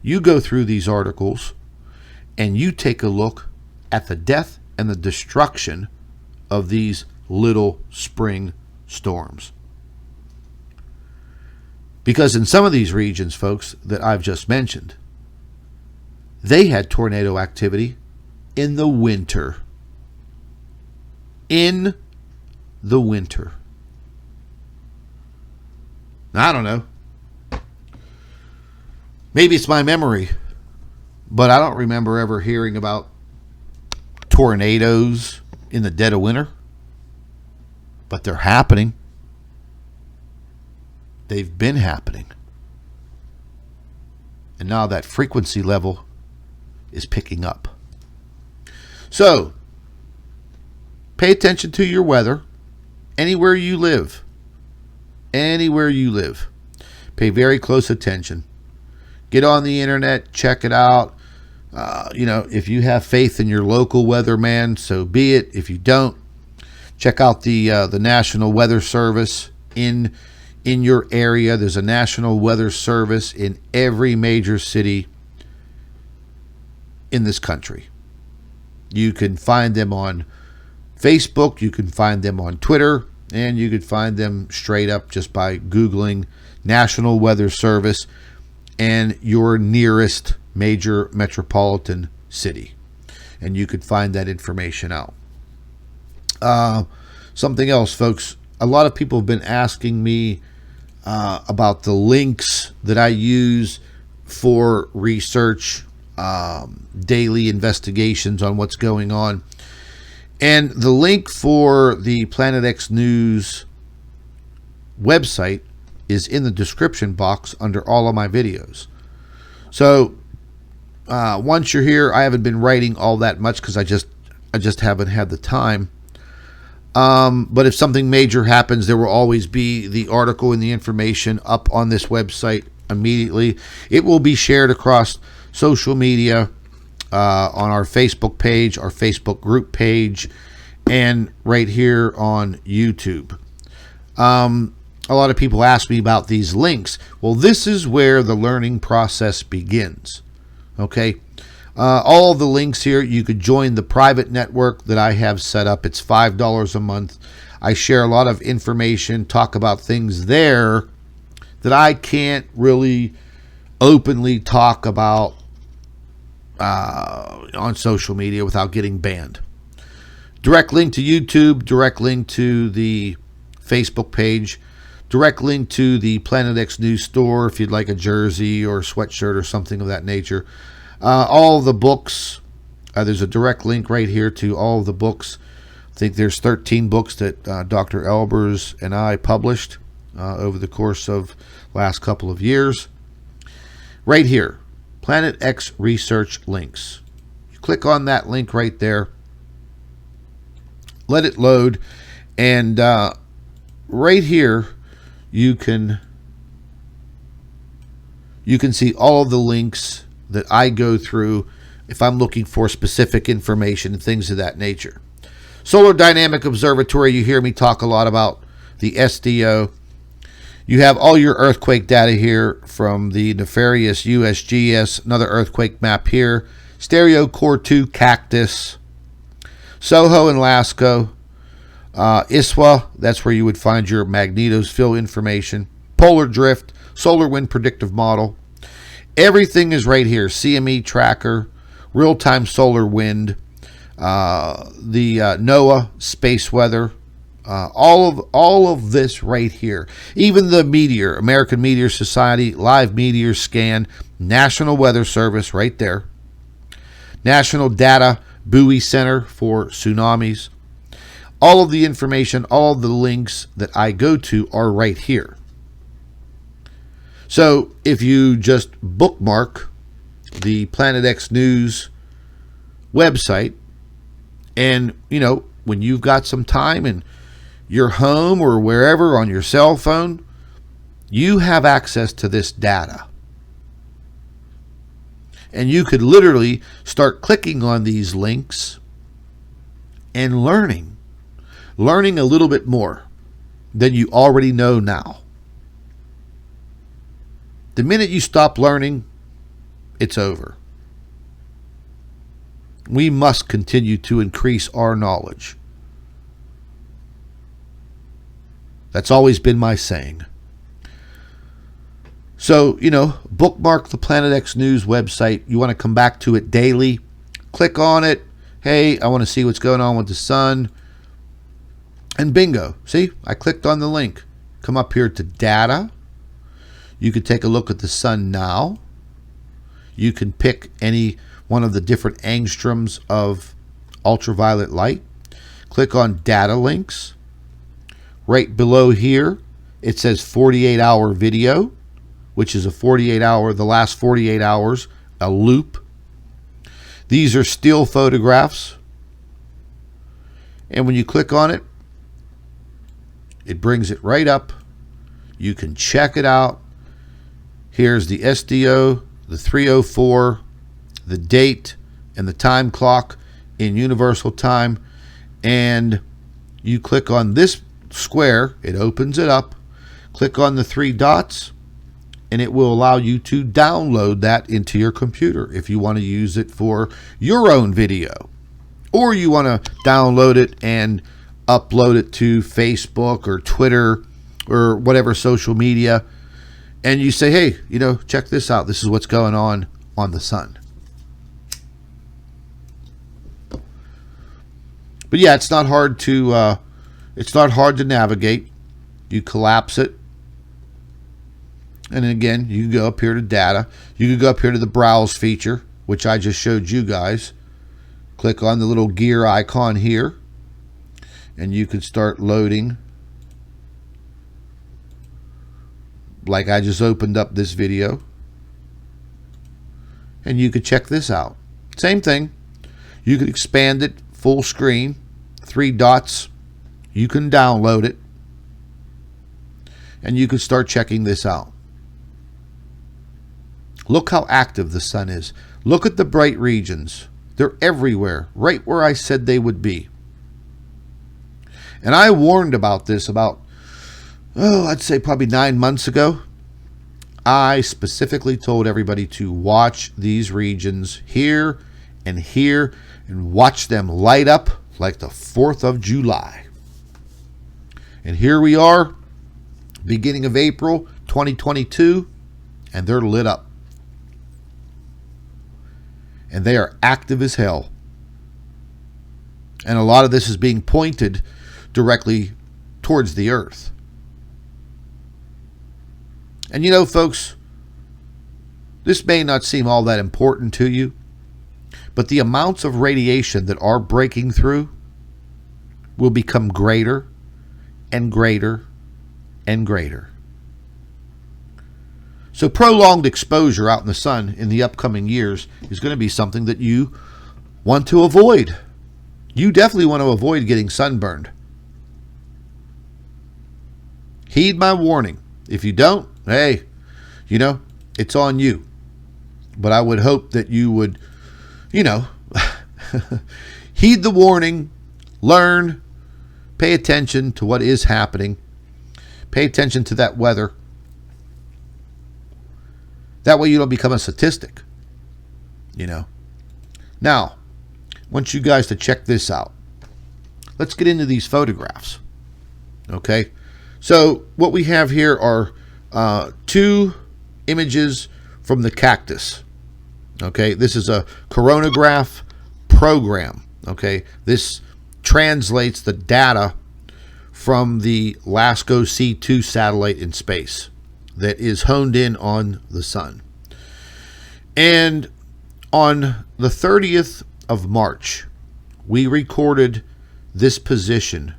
You go through these articles and you take a look at the death and the destruction of these little spring storms. Because in some of these regions, folks, that I've just mentioned, they had tornado activity in the winter. In the winter. I don't know. Maybe it's my memory, but I don't remember ever hearing about tornadoes in the dead of winter. But they're happening. They've been happening. And now that frequency level is picking up. So, pay attention to your weather anywhere you live. Anywhere you live. Pay very close attention. Get on the internet, check it out. If you have faith in your local weatherman, so be it. If you don't, check out the National Weather Service in your area. There's a National Weather Service in every major city in this country. You can find them on Facebook. You can find them on Twitter. and you could find them straight up just by Googling National Weather Service and your nearest major metropolitan city, and you could find that information out. Something else, folks, a lot of people have been asking me about the links that I use for research, daily investigations on what's going on. And the link for the Planet X News website is in the description box under all of my videos. So once you're here, I haven't been writing all that much because I just haven't had the time. But if something major happens, there will always be the article and the information up on this website immediately. It will be shared across social media, on our Facebook page, our Facebook group page, and right here on YouTube. A lot of people ask me about these links. Well, this is where the learning process begins. Okay. All of the links here, you could join the private network that I have set up. It's $5 a month. I share a lot of information, talk about things there that I can't really openly talk about on social media without getting banned. Direct link to YouTube, direct link to the Facebook page, direct link to the Planet X News store if you'd like a jersey or a sweatshirt or something of that nature. All the books, there's a direct link right here to all of the books. I think there's 13 books that Dr. Elbers and I published over the course of last couple of years. Right here, Planet X Research links. You click on that link right there. Let it load. And right here, you can see all of the links that I go through if I'm looking for specific information and things of that nature. Solar Dynamic Observatory, you hear me talk a lot about the SDO. You have all your earthquake data here from the nefarious USGS, another earthquake map here. Stereo Core 2 Cactus, Soho and Lascaux, ISWA, that's where you would find your magnetosphere information, polar drift, solar wind predictive model. Everything is right here. CME tracker, real-time solar wind, the NOAA space weather, all of this right here. Even the meteor, American Meteor Society, live meteor scan, National Weather Service right there. National Data Buoy Center for tsunamis. All of the information, all of the links that I go to are right here. So if you just bookmark the Planet X News website, and when you've got some time and you're home or wherever on your cell phone, you have access to this data. And you could literally start clicking on these links and learning a little bit more than you already know now. The minute you stop learning, it's over. We must continue to increase our knowledge. That's always been my saying. So, bookmark the Planet X News website. You want to come back to it daily. Click on it. Hey, I want to see what's going on with the sun. And bingo. See, I clicked on the link. Come up here to data. You could take a look at the sun now. You can pick any one of the different angstroms of ultraviolet light. Click on data links. Right below here, it says 48-hour video, which is the last 48 hours, a loop. These are still photographs. And when you click on it, it brings it right up. You can check it out. Here's the SDO, the 304, the date, and the time clock in universal time. And you click on this square, it opens it up. Click on the 3 dots, and it will allow you to download that into your computer if you want to use it for your own video. Or you want to download it and upload it to Facebook or Twitter or whatever social media, and you say, hey, check this out. This is what's going on the sun. But yeah, it's not hard to navigate. You collapse it, and then again, you can go up here to data. You can go up here to the browse feature, which I just showed you guys. Click on the little gear icon here, and you can start loading. Like I just opened up this video, and you could check this out. Same thing. You could expand it full screen, 3 dots. You can download it, and you can start checking this out. Look how active the sun is. Look at the bright regions. They're everywhere, right where I said they would be. And I warned about this I'd say probably 9 months ago. I specifically told everybody to watch these regions here and watch them light up like the 4th of July. And here we are, beginning of April 2022, and they're lit up. And they are active as hell. And a lot of this is being pointed directly towards the Earth. And folks, this may not seem all that important to you, but the amounts of radiation that are breaking through will become greater and greater and greater. So prolonged exposure out in the sun in the upcoming years is going to be something that you want to avoid. You definitely want to avoid getting sunburned. Heed my warning. If you don't, hey, it's on you. But I would hope that you would, heed the warning, learn, pay attention to what is happening, pay attention to that weather. That way you don't become a statistic, Now, I want you guys to check this out. Let's get into these photographs. Okay? So what we have here are 2 images from the cactus. Okay? This is a coronagraph program. Okay? This translates the data from the LASCO C2 satellite in space that is honed in on the sun. And on the 30th of March, we recorded this position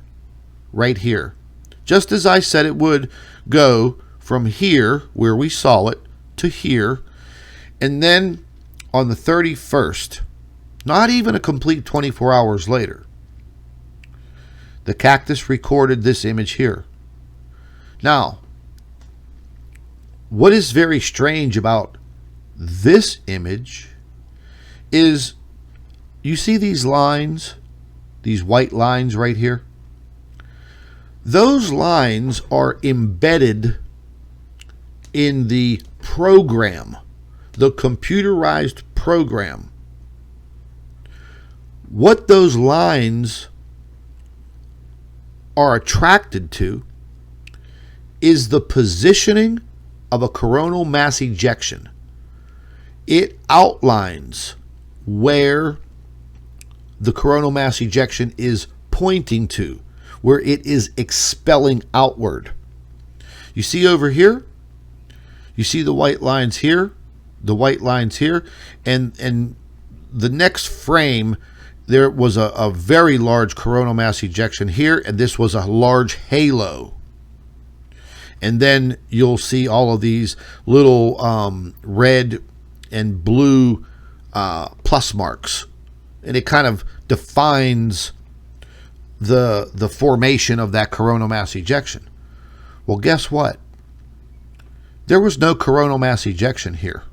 right here. Just as I said it would go from here, where we saw it, to here. And then on the 31st, not even a complete 24 hours later, the cactus recorded this image here. Now, what is very strange about this image is you see these lines, these white lines right here? Those lines are embedded in the program, the computerized program. What those lines are attracted to is the positioning of a coronal mass ejection. It outlines where the coronal mass ejection is pointing to, where it is expelling outward. You see over here? You see the white lines here, the white lines here, and the next frame, there was a very large coronal mass ejection here, and this was a large halo. And then you'll see all of these little red and blue plus marks. And it kind of defines the formation of that coronal mass ejection. Well, guess what? There was no coronal mass ejection here.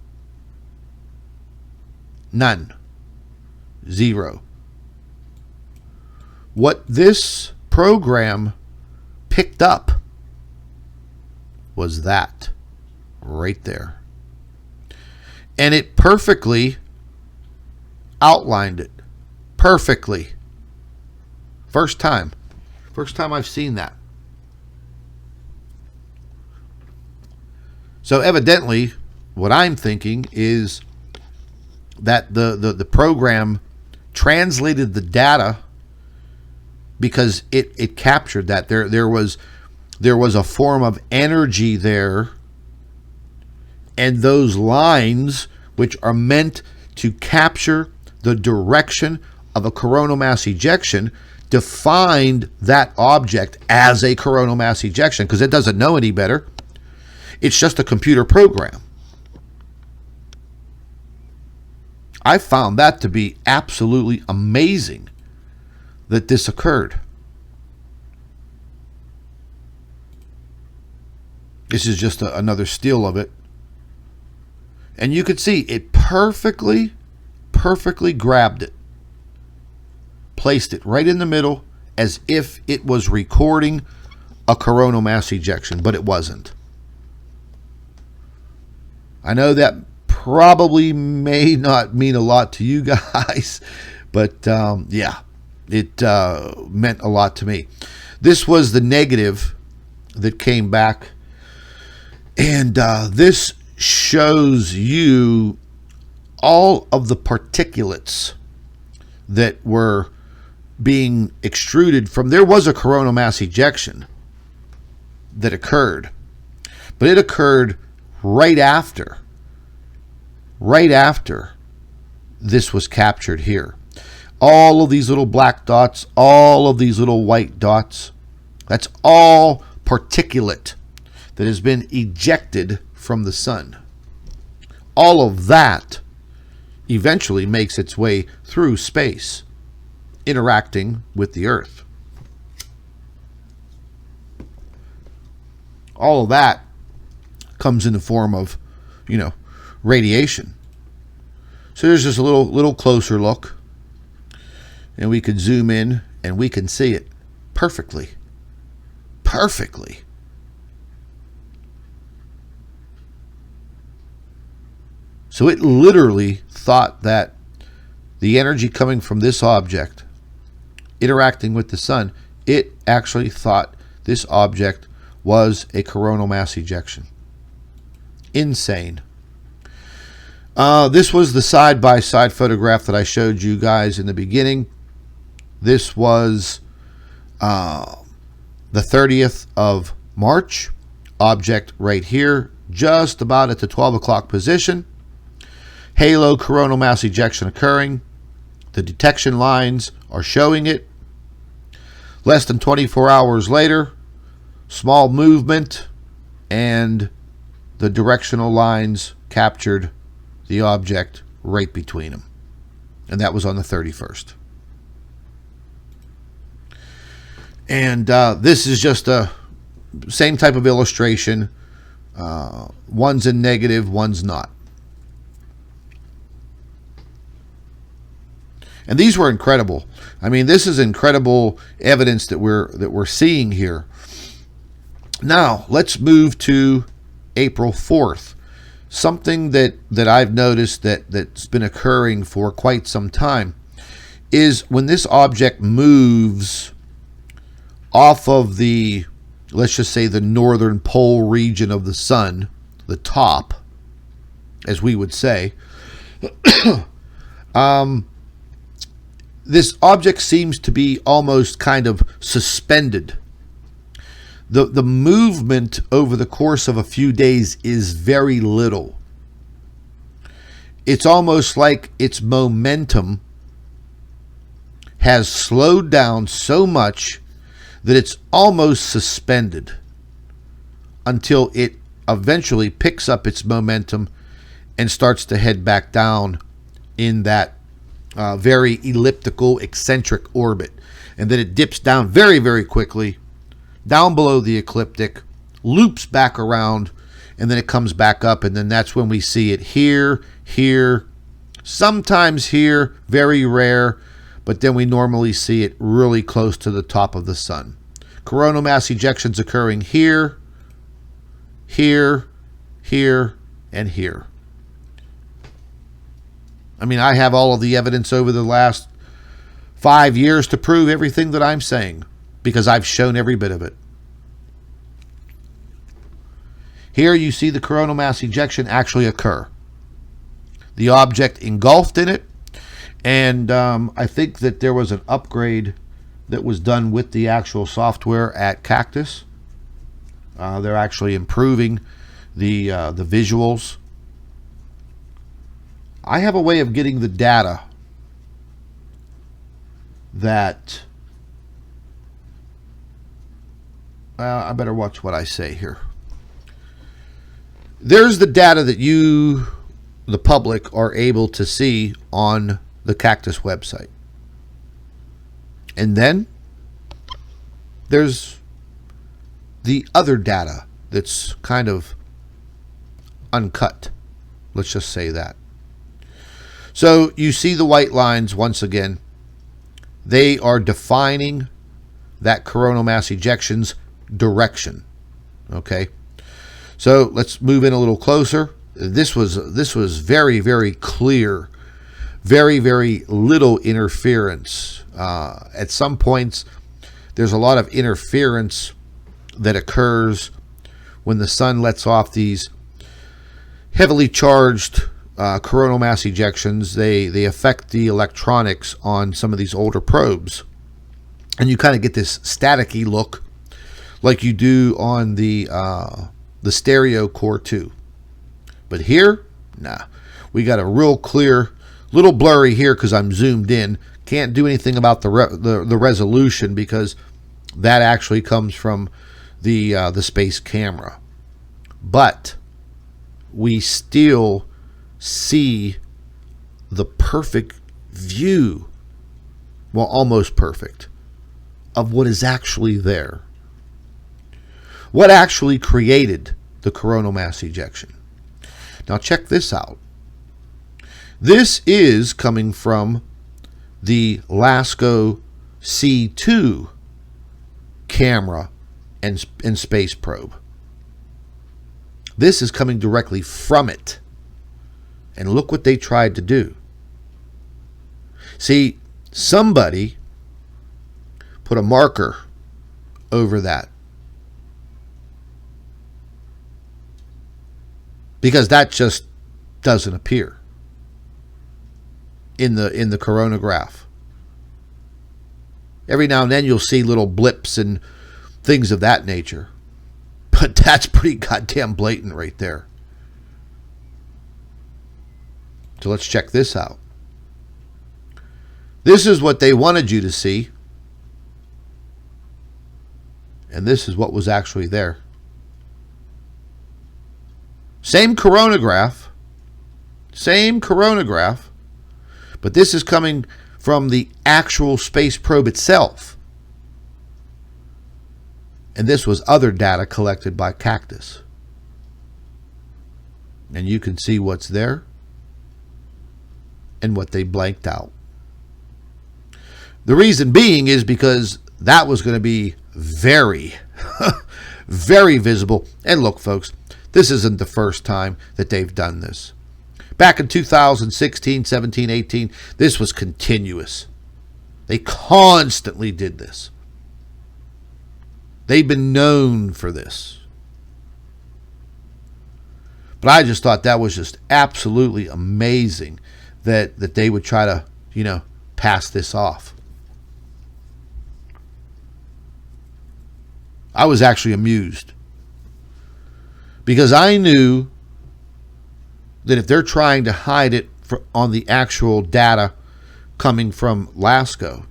None. Zero. What this program picked up was that right there. And it perfectly outlined it. Perfectly. First time. First time I've seen that. So evidently, what I'm thinking is that the program translated the data because it captured that there was a form of energy there, and those lines, which are meant to capture the direction of a coronal mass ejection, defined that object as a coronal mass ejection because it doesn't know any better. It's just a computer program. I found that to be absolutely amazing that this occurred. This is just another still of it. And you could see it perfectly grabbed it. Placed it right in the middle as if it was recording a coronal mass ejection, but it wasn't. I know that probably may not mean a lot to you guys, but yeah, it meant a lot to me. This was the negative that came back, and this shows you all of the particulates that were being extruded from. There was a coronal mass ejection that occurred, but it occurred right after this was captured here. All of these little black dots, all of these little white dots, that's all particulate that has been ejected from the sun. All of that eventually makes its way through space, interacting with the Earth. All of that comes in the form of, radiation. So there's just a little closer look, and we could zoom in and we can see it perfectly. So it literally thought that the energy coming from this object interacting with the sun, it actually thought this object was a coronal mass ejection. Insane. This was the side-by-side photograph that I showed you guys in the beginning. This was the 30th of March. Object right here, just about at the 12 o'clock position. Halo coronal mass ejection occurring. The detection lines are showing it. Less than 24 hours later, small movement, and the directional lines captured the object right between them. And that was on the 31st. And this is just a same type of illustration. One's in negative, one's not. And these were incredible. I mean, this is incredible evidence that we're seeing here. Now, let's move to April 4th. Something that I've noticed that's been occurring for quite some time is when this object moves off of the, let's just say, the northern pole region of the sun, the top, as we would say, this object seems to be almost kind of suspended. The movement over the course of a few days is very little. It's almost like its momentum has slowed down so much that it's almost suspended until it eventually picks up its momentum and starts to head back down in that very elliptical, eccentric orbit. And then it dips down very, very quickly, down below the ecliptic, loops back around, and then it comes back up, and then that's when we see it here, sometimes here, very rare, but then we normally see it really close to the top of the sun. Coronal mass ejections occurring here, here, and here. I mean, I have all of the evidence over the last 5 years to prove everything that I'm saying. because I've shown every bit of it. Here you see the coronal mass ejection actually occur. The object engulfed in it, and I think that there was an upgrade that was done with the actual software at Cactus. They're actually improving the visuals. I have a way of getting the data that I better watch what I say here. There's the data that you, the public, are able to see on the Cactus website. And then there's the other data that's kind of uncut. Let's just say that. So you see the white lines once again. They are defining that coronal mass ejection's direction. Okay. So let's move in a little closer. This was very, very clear. Very, very little interference. At some points, there's a lot of interference that occurs when the sun lets off these heavily charged coronal mass ejections. They affect the electronics on some of these older probes, and you kind of get this staticky look like you do on the stereo core 2. But here, nah, we got a real clear, little blurry here because I'm zoomed in. Can't do anything about the resolution because that actually comes from the space camera. But we still see the perfect view, well, almost perfect, of what is actually there. What actually created the coronal mass ejection? Now check this out. This is coming from the LASCO C2 camera and space probe. This is coming directly from it. And look what they tried to do. See, somebody put a marker over that, because that just doesn't appear in the coronagraph. Every now and then you'll see little blips and things of that nature, but that's pretty goddamn blatant right there. So let's check this out. This is what they wanted you to see, and this is what was actually there. Same coronagraph, but this is coming from the actual space probe itself. And this was other data collected by Cactus. And you can see what's there and what they blanked out. The reason being is because that was going to be very, very visible. And look, folks, this isn't the first time that they've done this. Back in 2016, 17, 18, this was continuous. They constantly did this. They've been known for this. But I just thought that was just absolutely amazing that they would try to, pass this off. I was actually amused, because I knew that if they're trying to hide it on the actual data coming from LASCO,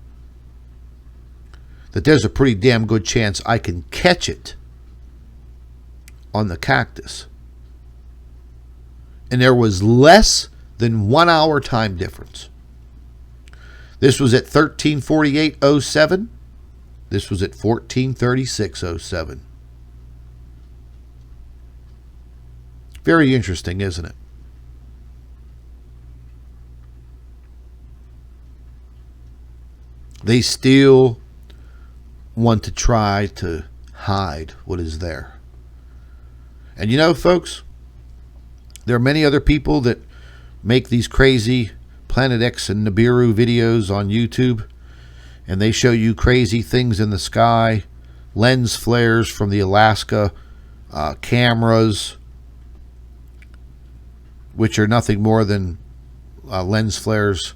that there's a pretty damn good chance I can catch it on the Cactus. And there was less than 1 hour time difference. This was at 13:48:07. This was at 14:36:07. Very interesting, isn't it? They still want to try to hide what is there. And folks, there are many other people that make these crazy Planet X and Nibiru videos on YouTube, and they show you crazy things in the sky, lens flares from the Alaska cameras, which are nothing more than lens flares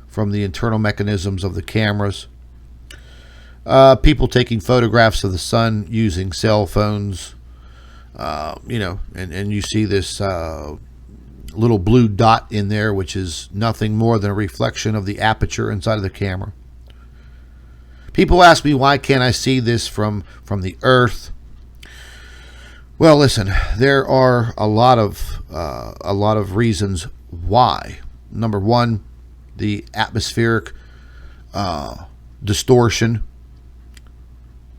from the internal mechanisms of the cameras. People taking photographs of the sun using cell phones, and you see this little blue dot in there, which is nothing more than a reflection of the aperture inside of the camera. People ask me, why can't I see this from the Earth? Well, listen, there are a lot of reasons why. Number one, the atmospheric distortion.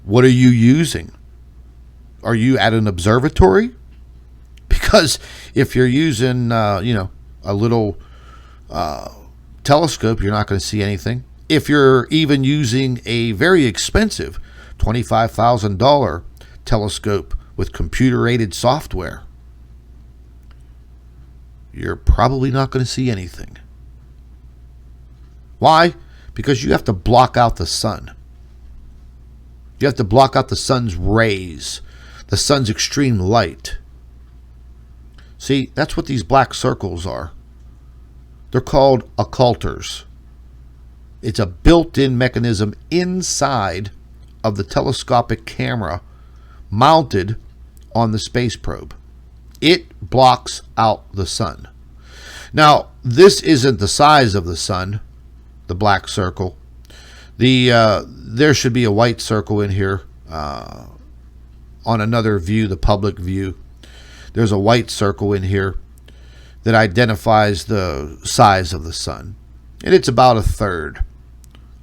What are you using? Are you at an observatory? Because if you're using, a little telescope, you're not going to see anything. If you're even using a very expensive $25,000 telescope with computer-aided software, you're probably not going to see anything. Why? Because you have to block out the sun. You have to block out the sun's rays, the sun's extreme light. See, that's what these black circles are. They're called occulters. It's a built-in mechanism inside of the telescopic camera mounted on the space probe. It blocks out the sun. Now, this isn't the size of the sun, the black circle. There should be a white circle in here on another view, the public view. There's a white circle in here that identifies the size of the sun, and it's about a third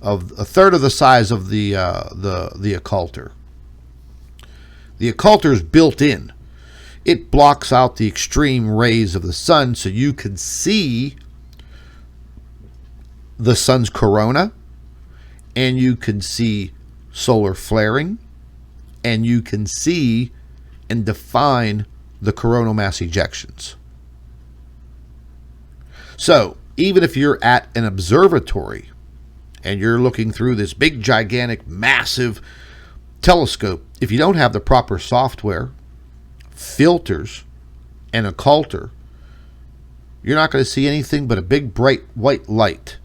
of the size of the occulter. The occulter is built in. It blocks out the extreme rays of the sun, so you can see the sun's corona, and you can see solar flaring, and you can see and define the coronal mass ejections. So even if you're at an observatory and you're looking through this big, gigantic, massive telescope, if you don't have the proper software, filters, and occulter, you're not going to see anything but a big, bright, white light.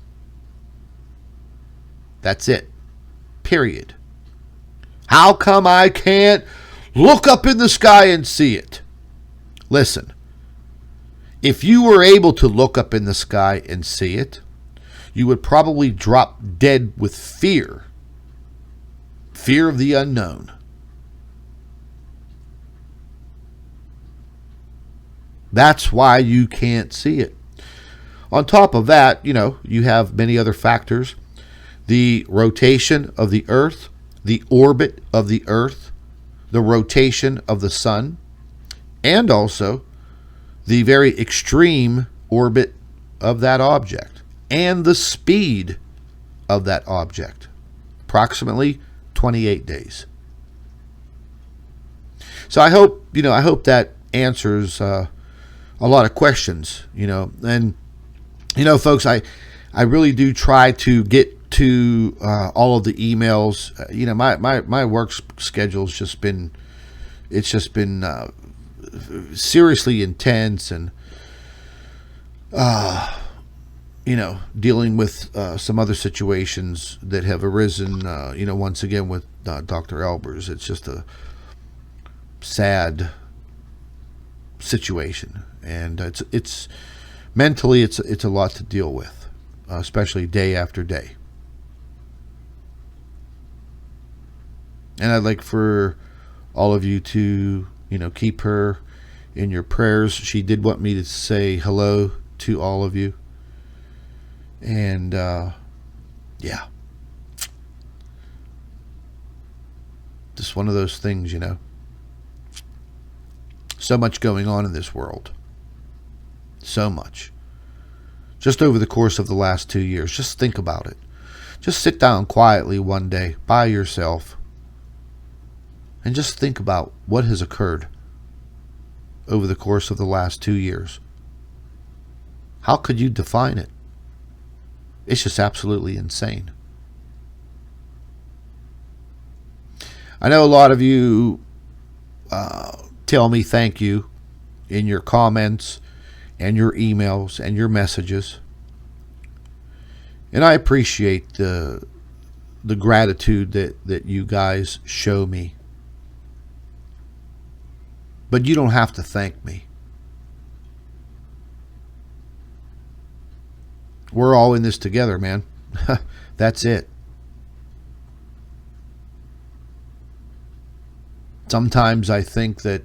That's it. Period. How come I can't look up in the sky and see it? Listen, if you were able to look up in the sky and see it, you would probably drop dead with fear. Fear of the unknown. That's why you can't see it. On top of that, you have many other factors. The rotation of the Earth, the orbit of the Earth, the rotation of the sun, and also the very extreme orbit of that object and the speed of that object, approximately 28 days. So I hope that answers a lot of questions, and folks, I really do try to get to all of the emails. My work schedule's just been seriously intense, and dealing with some other situations that have arisen, once again with Dr. Elbers. It's just a sad situation, and it's mentally it's a lot to deal with, especially day after day. And I'd like for all of you to keep her in your prayers. She did want me to say hello to all of you, and yeah, just one of those things, so much going on in this world, so much. Just over the course of the last 2 years, just think about it. Just sit down quietly one day by yourself and just think about what has occurred over the course of the last 2 years. How could you define it? It's just absolutely insane. I know a lot of you tell me thank you in your comments and your emails and your messages. And I appreciate the gratitude that you guys show me. But you don't have to thank me. We're all in this together, man. That's it. Sometimes I think that,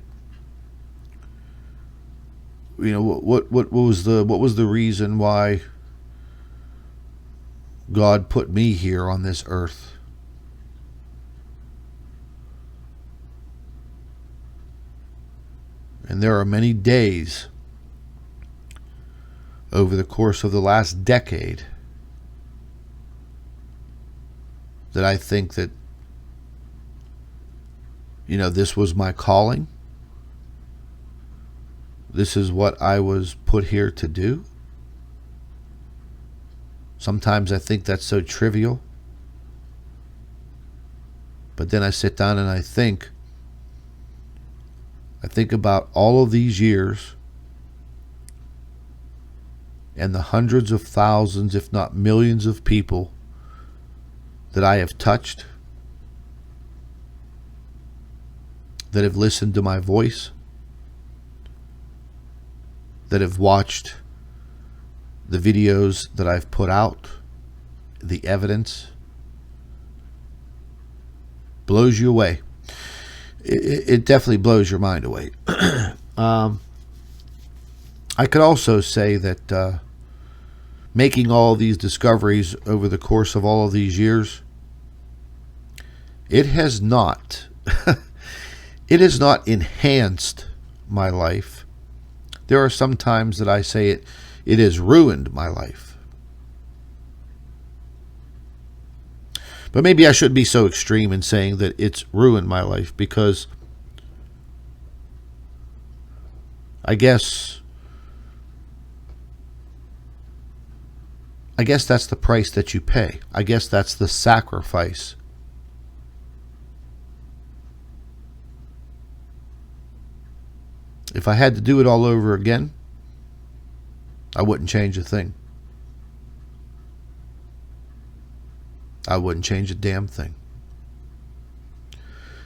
you know, what was the reason why God put me here on this earth? And there are many days over the course of the last decade that I think that, you know, this was my calling. This is what I was put here to do. Sometimes I think that's so trivial. But then I sit down and I think about all of these years and the hundreds of thousands, if not millions of people that I have touched, that have listened to my voice, that have watched the videos that I've put out, the evidence. Blows you away. It definitely blows your mind away. I could also say that making all these discoveries over the course of all of these years, it has not enhanced my life. There are some times that I say it has ruined my life. But maybe I shouldn't be so extreme in saying that it's ruined my life, because I guess that's the price that you pay. I guess that's the sacrifice. If I had to do it all over again, I wouldn't change a thing. I wouldn't change a damn thing.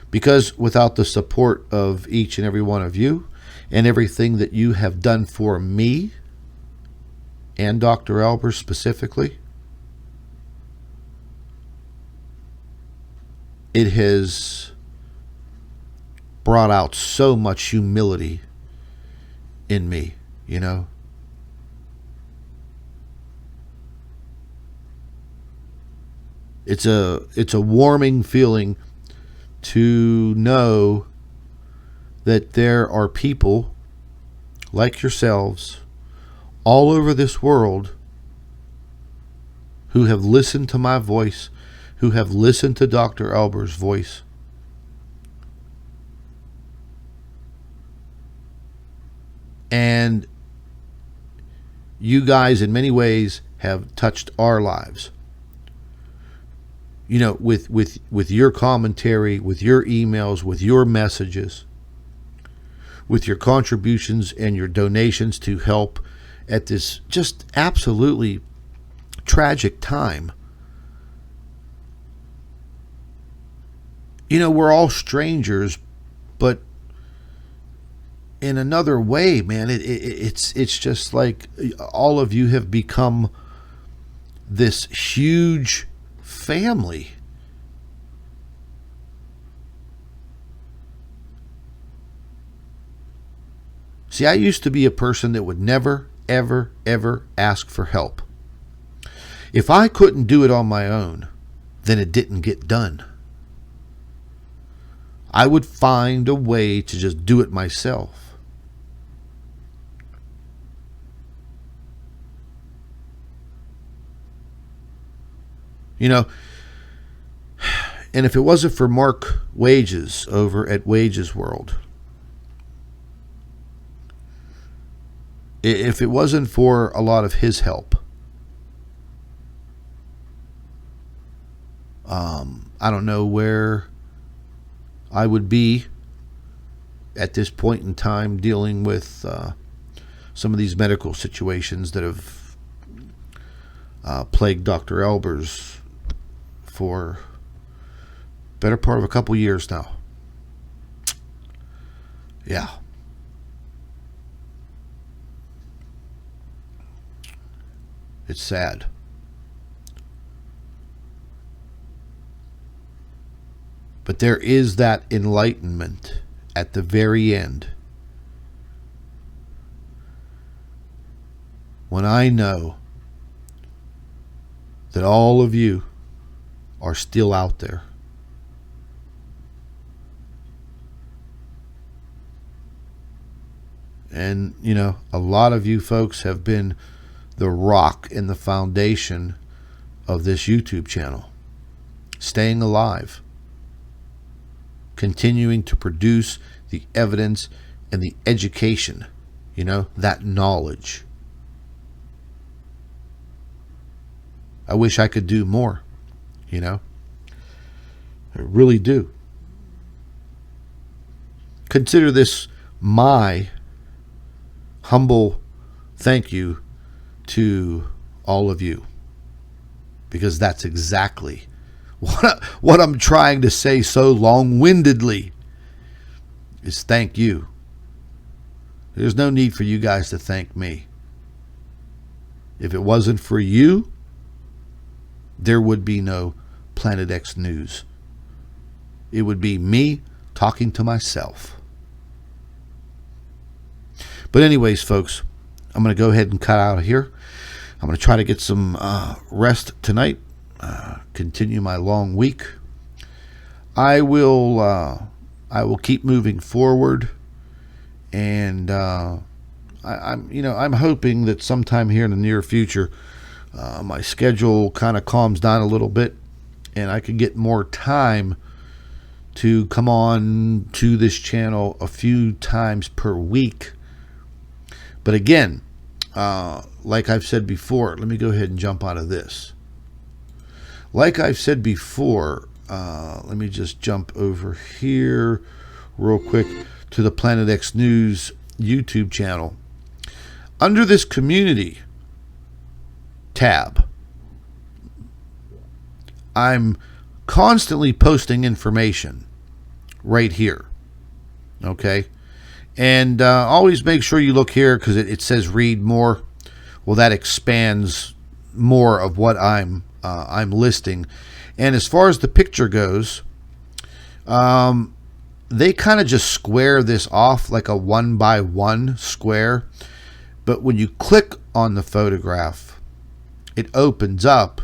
Because without the support of each and every one of you and everything that you have done for me and Dr. Albers specifically, it has brought out so much humility in me, you know. It's a warming feeling to know that there are people like yourselves all over this world who have listened to my voice, who have listened to Dr. Albers' voice, and you guys in many ways have touched our lives. You know, with your commentary, with your emails, with your messages, with your contributions and your donations to help at this just absolutely tragic time. You know, we're all strangers, but in another way, man, it's just like all of you have become this huge family. See, I used to be a person that would never, ever, ever ask for help. If I couldn't do it on my own, then it didn't get done. I would find a way to just do it myself. You know, and if it wasn't for Mark Wages over at Wages World, if it wasn't for a lot of his help, I don't know where I would be, at this point in time, dealing with some of these medical situations that have plagued Dr. Elbers for better part of a couple years now. Yeah. It's sad. But there is that enlightenment at the very end, when I know that all of you are still out there. And, you know, a lot of you folks have been the rock and the foundation of this YouTube channel. Staying alive. Continuing to produce the evidence and the education, you know, that knowledge. I wish I could do more, you know. I really do. Consider this my humble thank you to all of you, because that's exactly what I'm trying to say so long-windedly is thank you. There's no need for you guys to thank me. If it wasn't for you, there would be no Planet X News. It would be me talking to myself. But anyways, folks, I'm going to go ahead and cut out of here. I'm going to try to get some rest tonight. Continue my long week. I will keep moving forward, and I'm hoping that sometime here in the near future, my schedule kind of calms down a little bit, and I can get more time to come on to this channel a few times per week. But again, like I've said before, let me go ahead and jump out of this. Like I've said before, let me just jump over here real quick to the Planet X News YouTube channel. Under this community tab, I'm constantly posting information right here. Okay? And always make sure you look here, because it says read more. Well, that expands more of what I'm listing. And as far as the picture goes, they kind of just square this off like a 1x1 square. But when you click on the photograph, it opens up,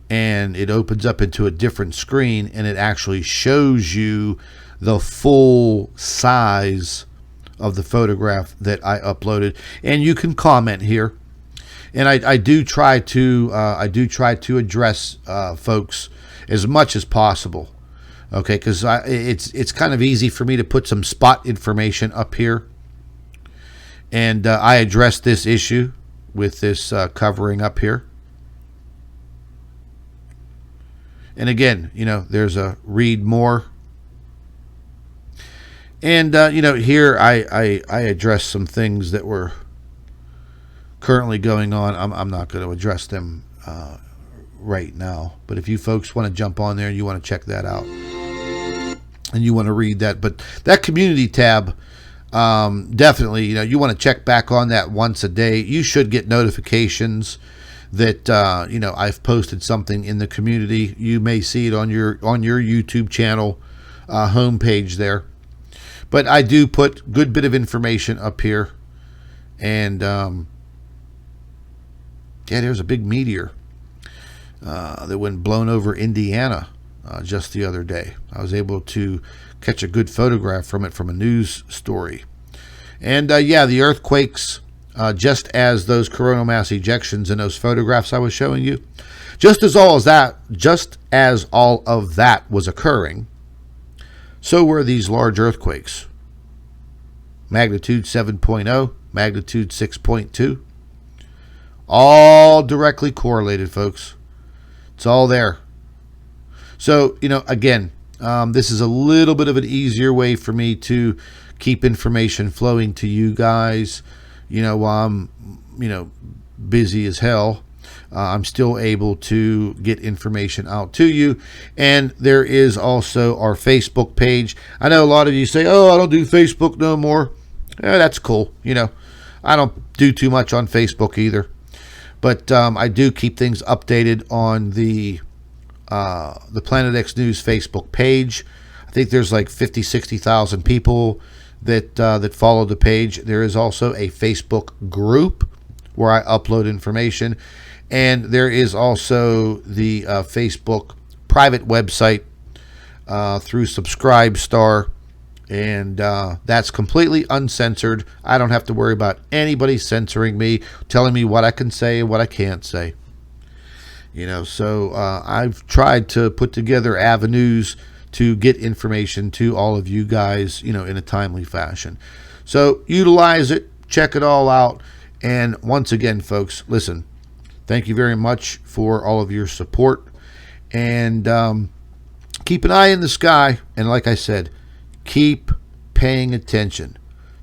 and it opens up into a different screen, and it actually shows you the full size of the photograph that I uploaded. And you can comment here. And I do try to address folks as much as possible, okay? Because it's kind of easy for me to put some spot information up here, and I address this issue with this covering up here. And again, you know, there's a read more, and you know, here I address some things that were currently going on. I'm not going to address them right now, but if you folks want to jump on there and you want to check that out and you want to read that, but that community tab, definitely, you know, you want to check back on that once a day. You should get notifications that you know, I've posted something in the community. You may see it on your YouTube channel homepage there, but I do put good bit of information up here. And yeah, there's a big meteor that went blown over Indiana just the other day. I was able to catch a good photograph from it from a news story. And yeah, the earthquakes, just as those coronal mass ejections in those photographs I was showing you, just as all of that was occurring, so were these large earthquakes. Magnitude 7.0, magnitude 6.2. All directly correlated, folks. It's all there. So, you know, again, This is a little bit of an easier way for me to keep information flowing to you guys. While I'm, busy as hell, I'm still able to get information out to you. And there is also our Facebook page. I know a lot of you say, oh, I don't do Facebook no more. That's cool. I don't do too much on Facebook either. But I do keep things updated on the Planet X News Facebook page. I think there's like 60,000 people that follow the page. There is also a Facebook group where I upload information, and there is also the Facebook private website through Subscribestar, and that's completely uncensored. I don't have to worry about anybody censoring me, telling me what I can say and what I can't say. So I've tried to put together avenues to get information to all of you guys, in a timely fashion. So utilize it, check it all out. And once again, folks, listen, thank you very much for all of your support. And keep an eye in the sky. And like I said, keep paying attention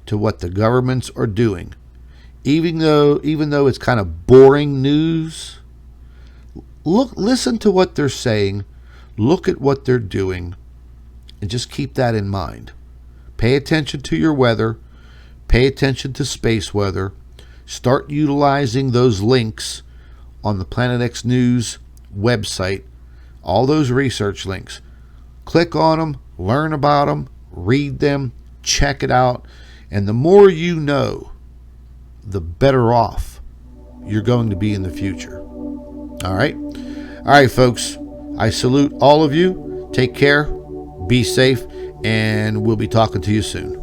to what the governments are doing. Even though it's kind of boring news, listen to what they're saying, look at what they're doing, and just keep that in mind. Pay attention to your weather, pay attention to space weather, start utilizing those links on the Planet X News website, all those research links. Click on them, learn about them, read them, check it out, and the more you know, the better off you're going to be in the future. All right, folks, I salute all of you. Take care, be safe, and we'll be talking to you soon.